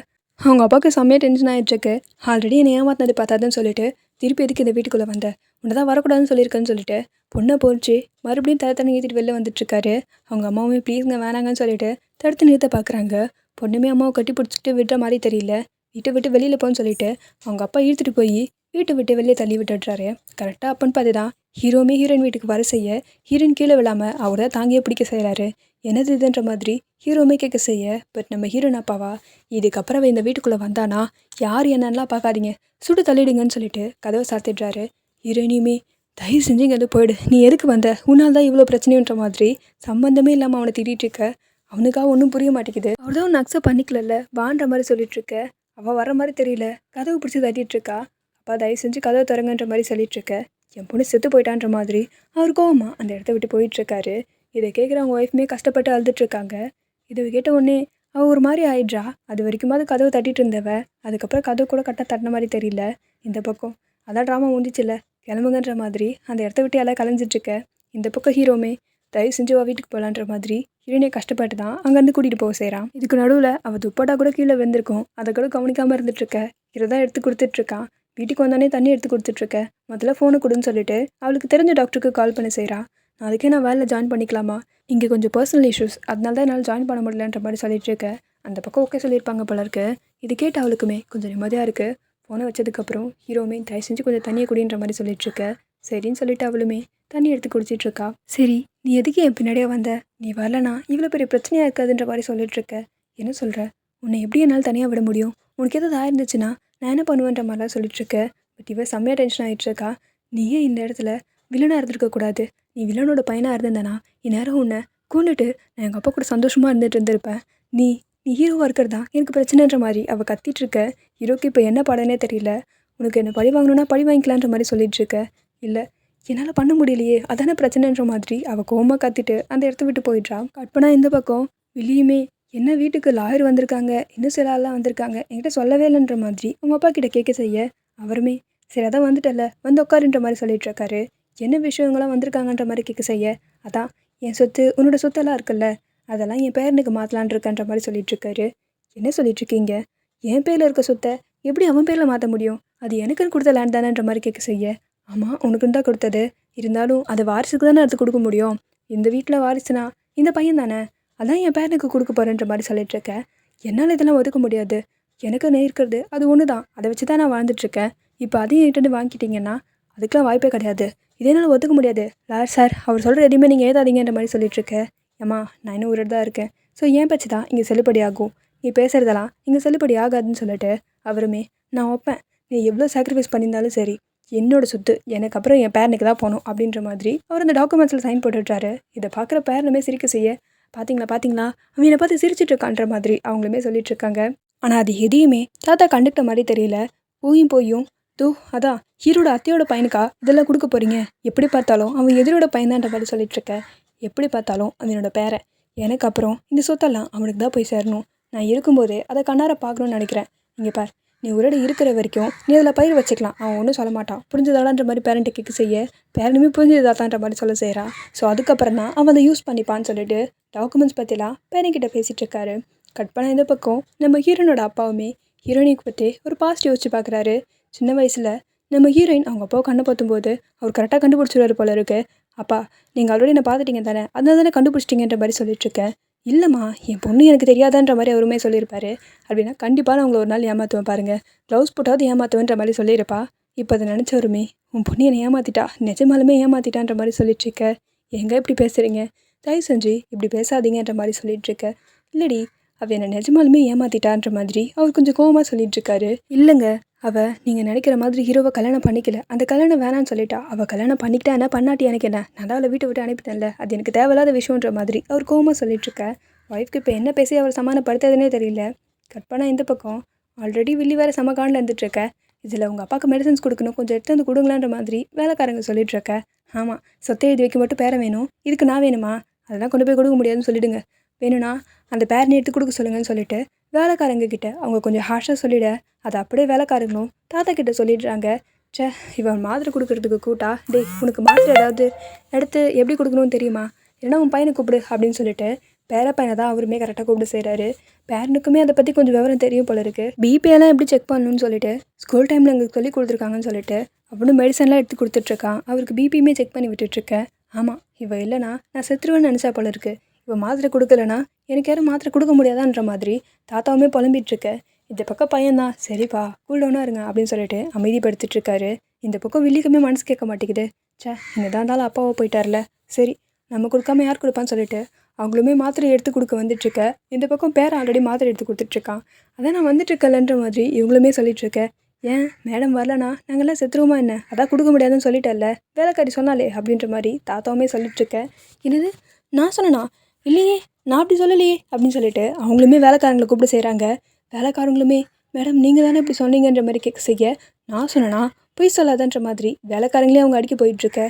அவங்க அப்பாவுக்கு செம்மையாக டென்ஷன் ஆகிட்டுருக்கு. ஆல்ரெடி என்னை ஏமாத்தினது பார்த்தாதுன்னு சொல்லிட்டு திருப்பி எதுக்கு இந்த வீட்டுக்குள்ளே வந்த, உன்னை தான் வரக்கூடாதுன்னு சொல்லியிருக்கேன்னு சொல்லிட்டு பொண்ணை போச்சு மறுபடியும் தடுத்து ஏற்றிட்டு வெளில வந்துட்டுருக்காரு. அவங்க அம்மாவுமே ப்ளீஸுங்க வேணாங்கன்னு சொல்லிட்டு தடுத்து நிறுத்த பார்க்குறாங்க. பொண்ணுமே அம்மாவை கட்டி பிடிச்சிக்கிட்டு விடுற மாதிரி தெரியல. வீட்டை விட்டு வெளியில் போன்னு சொல்லிட்டு அவங்க அப்பா இழுத்துட்டு போய் வீட்டை விட்டு வெளியே தள்ளி விட்டுடுறாரு. கரெக்டாக அப்பன்னு பார்த்து தான் ஹீரோமே ஹீரோயின் வீட்டுக்கு வர செய்ய ஹீரோயின் கீழே விழாமல் அவர் தான் தாங்கியே பிடிக்க செய்கிறாரு. என்னது இதுன்ற மாதிரி ஹீரோமே கேட்க செய்ய, பட் நம்ம ஹீரோயின் அப்பாவா இதுக்கப்புறம் இந்த வீட்டுக்குள்ளே வந்தானா யார் என்னென்னலாம் பார்க்காதீங்க, சுடு தள்ளிடுங்கன்னு சொல்லிட்டு கதவை சாத்திடுறாரு. ஹீரோயினியுமே தயவு செஞ்சு இங்கே போயிடு, நீ எதுக்கு வந்த, உன்னால் தான் இவ்வளோ பிரச்சனைன்ற மாதிரி சம்மந்தமே இல்லாமல் அவனை திட்டிகிட்ருக்க. அவனுக்காக ஒன்றும் புரிய மாட்டேங்குது. அவர் தான் ஒன்று அக்செப்ட் பண்ணிக்கல வான்ற மாதிரி சொல்லிட்டுருக்க. அவள் வர மாதிரி தெரியல, கதவு பிடிச்சி தட்டிகிட்ருக்கா. அப்பா தயவு செஞ்சு கதவை திறங்கன்ற மாதிரி சொல்லிட்டுருக்க. என் பொண்ணு செத்து போயிட்டான்ற மாதிரி அவர் கோவமா அந்த இடத்த விட்டு போயிட்டுருக்காரு. இதை கேட்குற அவங்க ஒய்ஃபுமே கஷ்டப்பட்டு அழுதுட்ருக்காங்க. இதை கேட்ட உடனே அவள் ஒரு மாதிரி ஆயிடுறா. அது வரைக்குமாவது கதவை தட்டிட்டு இருந்தவ அதுக்கப்புறம் கதவு கூட கரெக்டாக தட்டின மாதிரி தெரியல. இந்த பக்கம் அதான் ட்ராமா முடிஞ்சிச்சில்ல, கிளம்புங்கன்ற மாதிரி அந்த இடத்த விட்டு எல்லாம் கலைஞ்சிட்ருக்க. இந்த பக்கம் ஹீரோமே தயவு செஞ்சு வீட்டுக்கு போகலான்ற மாதிரி ஹீரோனே கஷ்டப்பட்டு தான் அங்கேருந்து கூட்டிகிட்டு போக செய்கிறான். இதுக்கு நடுவில் அவள் துப்பட்டா கூட கீழே வெந்திருக்கும், அதை கூட கவனிக்காமல் இருந்துகிட்ருக்க. இதை தான் எடுத்து கொடுத்துட்ருக்கான். வீட்டுக்கு வந்தோடனே தண்ணி எடுத்து கொடுத்துட்ருக்க. முதல்ல ஃபோனை கொடுன்னு சொல்லிட்டு அவளுக்கு தெரிஞ்ச டாக்டருக்கு கால் பண்ண செய்கிறான். நாளைக்கே நான் வேலையில் ஜாயின் பண்ணிக்கலாமா, இங்கே கொஞ்சம் பர்சனல் இஷ்யூஸ், அதனால தான் என்னால் ஜாயின் பண்ண முடியலன்ற மாதிரி சொல்லிட்டுருக்க. அந்த பக்கம் ஓகே சொல்லியிருப்பாங்க போல இருக்கு. இது கேட்டு அவளுக்குமே கொஞ்சம் நிம்மதியாக இருக்குது. ஃபோனை வச்சதுக்கப்புறம் ஹீரோமே தயவு செஞ்சு கொஞ்சம் தண்ணியை குடின்ற மாதிரி சொல்லிட்டுருக்க. சரின்னு சொல்லிட்டு அவளுமே தண்ணி எடுத்து குடிச்சிட்ருக்கா. சரி நீ எதுக்கு என் பின்னாடியே வந்த, நீ வரலனா இவ்வளோ பெரிய பிரச்சனையாக இருக்காதுன்ற மாதிரி சொல்லிட்டுருக்க. என்ன சொல்கிற, உன்னை எப்படி என்னால் தனியாக விட முடியும், உனக்கு எதாவது ஆயிருந்துச்சுன்னா நான் என்ன பண்ணுவேன்ற மாதிரிலாம் சொல்லிட்டுருக்க. பட் இவன் செம்மையாக டென்ஷன் ஆகிட்டுருக்கா. நீயே இந்த இடத்துல வில்லனாக இருந்திருக்கக்கூடாது, நீ வில்லனோட பையனாக இருந்திருந்தானா இந்நேரம் உன்னை கொண்டுட்டு நான் எங்கள் அப்பா கூட சந்தோஷமாக இருந்துகிட்டு இருந்திருப்பேன். நீ நீ ஹீரோவாக இருக்கிறதா எனக்கு பிரச்சனைன்ற மாதிரி அவள் கத்திட்டுருக்க. ஹீரோக்கு இப்போ என்ன பாடனே தெரியல. உனக்கு என்ன பழி வாங்கணுன்னா பழி வாங்கிக்கலான்ற மாதிரி சொல்லிட்டுருக்க. இல்லை என்னால் பண்ண முடியலையே அதானே பிரச்சனைன்ற மாதிரி அவள் கோவமாக கத்திட்டு அந்த இடத்த விட்டு போயிடுறான். கட் பண்ணால் இந்த பக்கம் வெளியுமே என்ன வீட்டுக்கு லாயர் வந்திருக்காங்க, இன்னும் சில ஆள்லாம் வந்திருக்காங்க, என்கிட்ட சொல்லவே இல்லைன்ற மாதிரி அவங்க அப்பா கிட்ட கேட்க செய்ய அவருமே சரி அதான் வந்துட்டல வந்து உட்காருன்ற மாதிரி சொல்லிட்டுருக்காரு. என்ன விஷயங்கள்லாம் வந்திருக்காங்கன்ற மாதிரி கேட்க செய்ய அதான் என் சொத்து உன்னோட சொத்தெல்லாம் இருக்குல்ல அதெல்லாம் என் பேரனுக்கு மாற்றலான் இருக்கன்ற மாதிரி சொல்லிட்டுருக்காரு. என்ன சொல்லிட்டுருக்கீங்க, என் பேரில் இருக்க சொத்தை எப்படி அவன் பேரில் மாற்ற முடியும், அது எனக்குன்னு கொடுத்த லேண்ட் தானேன்ற மாதிரி கேட்க செய்ய ஆமாம் உனக்குன்னு தான் கொடுத்தது, இருந்தாலும் அது வாரிசுக்கு தானே எடுத்து கொடுக்க முடியும், இந்த வீட்டில் வாரிசுனா இந்த பையன் தானே, அதான் என் பேரனுக்கு கொடுக்க போகிறேன்ற மாதிரி சொல்லிட்டுருக்க. என்னால் இதெல்லாம் ஒதுக்க முடியாது, எனக்கு இருக்கிறது அது ஒன்று தான், அதை வச்சு தான் நான் வாழ்ந்துட்டுருக்கேன். இப்போ அதையும் என்கிட்ட வாங்கிட்டீங்கன்னா அதுக்கெலாம் வாய்ப்பே கிடையாது. இதே என்னால் ஒத்துக்க முடியாது. லாயர் சார், அவர் சொல்கிற எதுவுமே நீங்கள் ஏதாதீங்கன்ற மாதிரி சொல்லிட்டுருக்க. ஏம்மா, நான் இன்னும் உயிரோடு தான் இருக்கேன். ஸோ என் பேச்சு தான் இங்கே செல்லுபடி ஆகும். நீ பேசுகிறதெல்லாம் இங்கே செல்லுபடி ஆகாதுன்னு சொல்லிட்டு அவருமே, நான் வைப்பேன், நீ எவ்வளோ சாக்ரிஃபைஸ் பண்ணியிருந்தாலும் சரி, என்னோட சொத்து எனக்கு அப்புறம் என் பேரனுக்கு தான் போகணும் அப்படின்ற மாதிரி அவர் அந்த டாக்குமெண்ட்ஸில் சைன் போட்டுட்றாரு. இதை பார்க்குற பேரனுமே சிரிக்க செய்ய, பார்த்தீங்களா அவன் என்னை பார்த்து சிரிச்சிட்டு இருக்கான்ற மாதிரி அவங்களுமே சொல்லிட்டு இருக்காங்க. ஆனால் அது எதையுமே தாத்தா கண்டுக்கிட்ட மாதிரி தெரியல. போயும் அதான் ஹீரோட அத்தையோட பையனுக்கா இதெல்லாம் கொடுக்க போகிறீங்க? எப்படி பார்த்தாலும் அவன் எதிரோட பையன்தான்ற மாதிரி சொல்லிட்டு இருக்க. எப்படி பார்த்தாலும் அவனோட பேரன், எனக்கு அப்புறம் இந்த சொத்தெல்லாம் அவனுக்கு தான் போய் சேரணும். நான் இருக்கும்போதே அதை கண்ணார பார்க்கணுன்னு நினைக்கிறேன். இங்கே பார், நீ உயிரோடு இருக்கிற வரைக்கும் நீ அதில் பயிர் வச்சுக்கலாம், அவன் ஒன்றும் சொல்ல மாட்டான். புரிஞ்சதாடான்ற மாதிரி பேரண்ட்டை கேட்க செய்ய, பேரனுமே புரிஞ்சதாத்தான்ற மாதிரி சொல்ல செய்கிறான். ஸோ அதுக்கப்புறம் தான் அவன் அதை யூஸ் பண்ணிப்பான்னு சொல்லிட்டு டாக்குமெண்ட்ஸ் பற்றிலாம் பேரன்கிட்ட பேசிகிட்டு இருக்காரு. கட் பண்ண இந்த பக்கம் நம்ம ஹீரோனோட அப்பாவுமே ஹீரோயினுக்கு பற்றி ஒரு பாசிட்டிவ் வச்சு பார்க்குறாரு. சின்ன வயசில் நம்ம ஹீரோயின் அவங்க அப்பாவை கண்ணை பார்த்தும்போது அவர் கரெக்டாக கண்டுபிடிச்சிருவாரு போல இருக்கு. அப்பா, நீங்கள் ஆல்ரெடி என்ன பார்த்துட்டீங்க தானே, அதனால தானே கண்டுபிடிச்சிட்டிங்கன்ற மாதிரி சொல்லிட்டுருக்கேன். இல்லைம்மா, என் பொண்ணு எனக்கு தெரியாதான்ற மாதிரி அவருமே சொல்லியிருப்பாரு. அப்படின்னா கண்டிப்பாக நான் உங்களை ஒரு நாள் ஏமாற்றுவேன் பாருங்கள், ப்ளவுஸ் போட்டாவது ஏமாற்றுவேன்ற மாதிரி சொல்லியிருப்பா. இப்போ அதை நினச்சவருமே, உன் பொண்ணு என்னை ஏமாற்றிட்டா, நிஜமாலுமே ஏமாற்றிட்டான்ற மாதிரி சொல்லிட்டுருக்க. எங்கே இப்படி பேசுகிறீங்க? தயவு செஞ்சு இப்படி பேசாதீங்கன்ற மாதிரி சொல்லிட்டுருக்க. இல்லடி, அவள் என்னை நிஜமாலுமே ஏமாற்றிட்டான்ற மாதிரி அவர் கொஞ்சம் கோவமாக சொல்லிட்டுருக்காரு. இல்லைங்க, அவள் நீங்கள் நினைக்கிற மாதிரி ஹீரோவை கல்யாணம் பண்ணிக்கல. அந்த கல்யாணம் வேணான்னு சொல்லிட்டா. அவள் கல்யாணம் பண்ணிக்கிட்டா என்ன, பண்ணாட்டி எனக்கு என்ன, நான் தான் அவளை வீட்டை விட்டு அனுப்பிட்டேன்ல, அது எனக்கு தேவையில்லாத விஷயன்ற மாதிரி அவர் கோவமாக சொல்லிட்டுருக்க. ஒய்ஃப்க்கு இப்போ என்ன பேசி அவர் சமாதானப்படுத்துறதுனே தெரியல. கட் பண்ணால் இந்த பக்கம் ஆல்ரெடி வில்லி வேறு சமகாண்டில் இருந்துட்டுருக்க. இதில் உங்கள் அப்பாவுக்கு மெடிசன்ஸ் கொடுக்கணும், கொஞ்சம் எடுத்து வந்து கொடுங்களான்ற மாதிரி வேலைக்காரங்க சொல்லிட்டுருக்க. ஆமாம், சொத்தை எழுதி வைக்க மட்டும் பேரை வேணும், இதுக்கு நான் வேணுமா? அதெல்லாம் கொண்டு போய் கொடுக்க முடியாதுன்னு சொல்லிவிடுங்க. வேணும்னா அந்த பேரனை எடுத்து கொடுக்க சொல்லுங்கன்னு சொல்லிட்டு வேலைக்காரங்க கிட்ட அவங்க கொஞ்சம் ஹார்ஷாக சொல்லிவிட, அதை அப்படியே வேலைக்காரங்களும் தாத்தா கிட்ட சொல்லிடுறாங்க. இவன் மாத்திரை கொடுக்கறதுக்கு கூட்டா, டேய் உனக்கு மாத்திரை ஏதாவது எடுத்து எப்படி கொடுக்கணும்னு தெரியுமா, இல்லைன்னா உன் பையனை கூப்பிடு அப்படின்னு சொல்லிட்டு பேர பையனை தான் அவருமே கரெக்டாக கூப்பிட்டு செய்கிறாரு. பேரனுக்குமே அதை பற்றி கொஞ்சம் விவரம் தெரியும் போல இருக்குது. பிபியெல்லாம் எப்படி செக் பண்ணணும்னு சொல்லிட்டு ஸ்கூல் டைமில் எங்களுக்கு சொல்லி கொடுத்துருக்காங்கன்னு சொல்லிட்டு அவனும் மெடிசன்லாம் எடுத்து கொடுத்துட்ருக்கான். அவருக்கு பிபியுமே செக் பண்ணி விட்டுட்ருக்கேன். ஆமாம், இவன் இல்லைனா நான் செத்துருவேன்னு நினச்சா போல இருக்குது. இவன் மாத்திரை கொடுக்கலனா எனக்கு யாரும் மாத்திரை கொடுக்க முடியாதான்ற மாதிரி தாத்தாவுமே புலம்பிகிட்ருக்க. இந்த பக்கம் பையன்தான், சரிப்பா கூல்டவுனாக இருங்க அப்படின்னு சொல்லிட்டு அமைதிப்படுத்திட்டுருக்காரு. இந்த பக்கம் வில்லிக்குமே மனசு கேட்க மாட்டேங்குது. இங்கே தான் இருந்தாலும் அப்பாவை போயிட்டார்ல, சரி நம்ம கொடுக்காம யார் கொடுப்பான்னு சொல்லிட்டு அவங்களுமே மாத்திரை எடுத்து கொடுக்க வந்துட்டுருக்க. இந்த பக்கம் பேர் ஆல்ரெடி மாத்திரை எடுத்து கொடுத்துட்ருக்கான். அதான் நான் வந்துட்டுருக்கலன்ற மாதிரி இவங்களுமே சொல்லிட்டுருக்கேன். ஏன் மேடம் வரலனா நாங்கள்லாம் செத்துருவோமா என்ன, அதான் கொடுக்க முடியாதுன்னு சொல்லிட்டேன்ல, வேலைக்காரி சொன்னாலே அப்படின்ற மாதிரி தாத்தாவுமே சொல்லிட்டுருக்கேன். என்னது, நான் சொன்னேனா? இல்லையே, நான் அப்படி சொல்லலையே அப்படின்னு சொல்லிட்டு அவங்களுமே வேலைக்காரங்களை கூப்பிட்டு செய்கிறாங்க. வேலைக்காரங்களுமே, மேடம் நீங்கள் தானே இப்படி சொன்னீங்கன்ற மாதிரி கேட்க செய்ய, நான் சொன்னேன்னா பொய் சொல்லாதன்ற மாதிரி வேலைக்காரங்களே அவங்க அடிக்க போயிட்டுருக்க.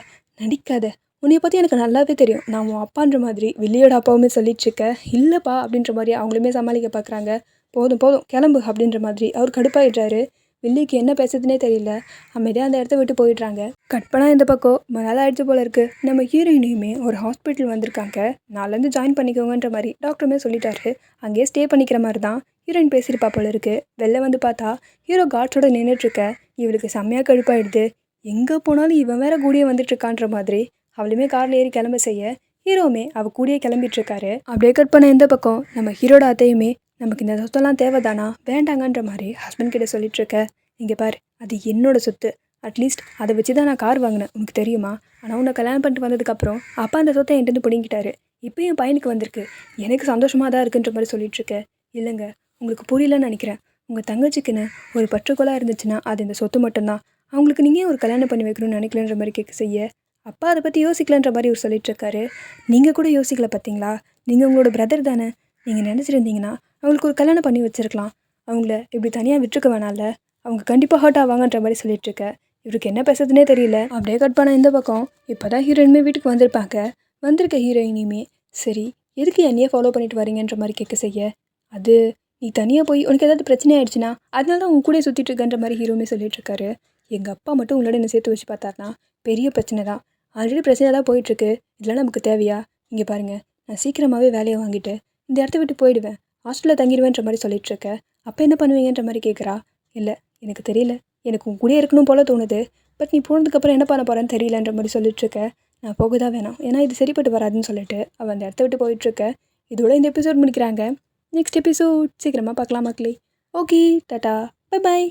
நடிக்காத, உன்னைய பற்றி எனக்கு நல்லாவே தெரியும், நான் உன் அப்பான்ற மாதிரி வில்லியோட அப்பாவுமே சொல்லிட்டுருக்க. இல்லைப்பா அப்படின்ற மாதிரி அவங்களுமே சமாளிக்க பார்க்குறாங்க. போதும் கிளம்பு அப்படின்ற மாதிரி அவர் கடுப்பாயிடுறாரு. வில்லிக்கு என்ன பேசுறதுனே தெரியல, அமைதியாக அந்த இடத்த விட்டு போயிடுறாங்க. கட் பண்ணால் இந்த பக்கம் நல்லா ஆயிடுச்சு போல இருக்குது. நம்ம ஹீரோயினையுமே ஒரு ஹாஸ்பிட்டல் வந்திருக்காங்க, நாலேருந்து ஜாயின் பண்ணிக்கோங்கன்ற மாதிரி டாக்டருமே சொல்லிட்டாரு. அங்கேயே ஸ்டே பண்ணிக்கிற மாதிரி தான் ஹீரோயின் பேசியிருப்பா போல இருக்குது. வெளில வந்து பார்த்தா ஹீரோ காட்ஸோட நின்றுட்டுருக்க. இவளுக்கு செம்மையாக கடுப்பாயிடுது. எங்கே போனாலும் இவன் வேற கூடியே வந்துட்டுருக்கான்ற மாதிரி அவளுமே காரில் ஏறி கிளம்ப செய்ய ஹீரோவுமே அவள் கூடியே கிளம்பிட்டுருக்காரு. அப்படியே கட் பண்ண இந்த பக்கம் நம்ம ஹீரோட அத்தையுமே, நமக்கு இந்த சொத்தெல்லாம் தேவைதானா வேண்டாங்கன்ற மாதிரி ஹஸ்பண்ட் கிட்ட சொல்லிட்டுருக்க. இங்கே பாரு, அது என்னோடய சொத்து, அட்லீஸ்ட் அதை வச்சு தான் நான் கார் வாங்கினேன், உனக்கு தெரியுமா? ஆனால் உன்னை கல்யாணம் பண்ணிட்டு வந்ததுக்கப்புறம் அப்பா அந்த சொத்தை என்கிட்ட பிடிங்கிட்டாரு. இப்போ என் பையனுக்கு வந்திருக்கு, எனக்கு சந்தோஷமாக தான் இருக்குன்ற மாதிரி சொல்லிட்டுருக்க. இல்லைங்க, உங்களுக்கு புரியலன்னு நினைக்கிறேன். உங்கள் தங்கச்சிக்குன்னு ஒரு பற்றுக்கோளாக இருந்துச்சுன்னா அது இந்த சொத்து மட்டும்தான். அவங்களுக்கு நீங்கள் ஒரு கல்யாணம் பண்ணி வைக்கணும்னு நினைக்கலன்ற மாதிரி கேட்க செய்ய, அப்பா அதை பற்றி யோசிக்கலன்ற மாதிரி அவர் சொல்லிட்டுருக்காரு. நீங்கள் கூட யோசிக்கல பார்த்தீங்களா? நீங்கள் உங்களோட பிரதர் தானே, நீங்கள் நினச்சிருந்தீங்கன்னா அவங்களுக்கு ஒரு கல்யாணம் பண்ணி வச்சுருக்கலாம். அவங்கள இப்படி தனியாக விட்டுருக்க வேணாம்ல, அவங்க கண்டிப்பாக ஹர்ட் ஆவாங்கன்ற மாதிரி சொல்லிட்டுருக்க. இவருக்கு என்ன பேசுறதுனே தெரியல. அப்படியே கட் பண்ண இந்த பக்கம் இப்போ தான் ஹீரோயினுமே வீட்டுக்கு வந்திருப்பாங்க. வந்திருக்க ஹீரோயினியுமே, சரி எதுக்கு என்னையே ஃபாலோ பண்ணிட்டு வரீங்கன்ற மாதிரி கேட்க செய்ய, அது நீ தனியாக போய் உனக்கு ஏதாவது பிரச்சனை ஆயிடுச்சுன்னா அதனால தான் உன் கூட சுற்றிட்டு இருக்கன்ற மாதிரி ஹீரோமே சொல்லிட்டுருக்காரு. எங்கள் அப்பா மட்டும் உங்களோட என்ன சேர்த்து வச்சு பார்த்தாருனா பெரிய பிரச்சனை தான். ஆல்ரெடி பிரச்சனை தான் போயிட்டுருக்கு, இதெல்லாம் நமக்கு தேவையா? இங்கே பாருங்கள், நான் சீக்கிரமாகவே வேலையை வாங்கிட்டு இந்த இடத்த விட்டு போயிடுவேன், ஹாஸ்டலில் தங்கிடுவேன்ற மாதிரி சொல்லிட்டுருக்க. அப்போ என்ன பண்ணுவீங்கன்ற மாதிரி கேட்குறா. இல்லை எனக்கு தெரியல, எனக்கு உன் கூட இருக்கணும் போல் தோணுது, பட் நீ போனதுக்கப்புறம் என்ன பண்ண போகிறேன்னு தெரியலன்ற மாதிரி சொல்லிட்டுருக்க. நான் போக தான் வேணாம், ஏன்னா இது சரிப்பட்டு வராதுன்னு சொல்லிட்டு அவள் அந்த இடத்த விட்டு போயிட்டுருக்க. இதோட இந்த எபிசோட் முடிக்கிறாங்க. நெக்ஸ்ட் எபிசோட் சீக்கிரமாக பார்க்கலாம் மக்களே. Okay, tata, bye bye.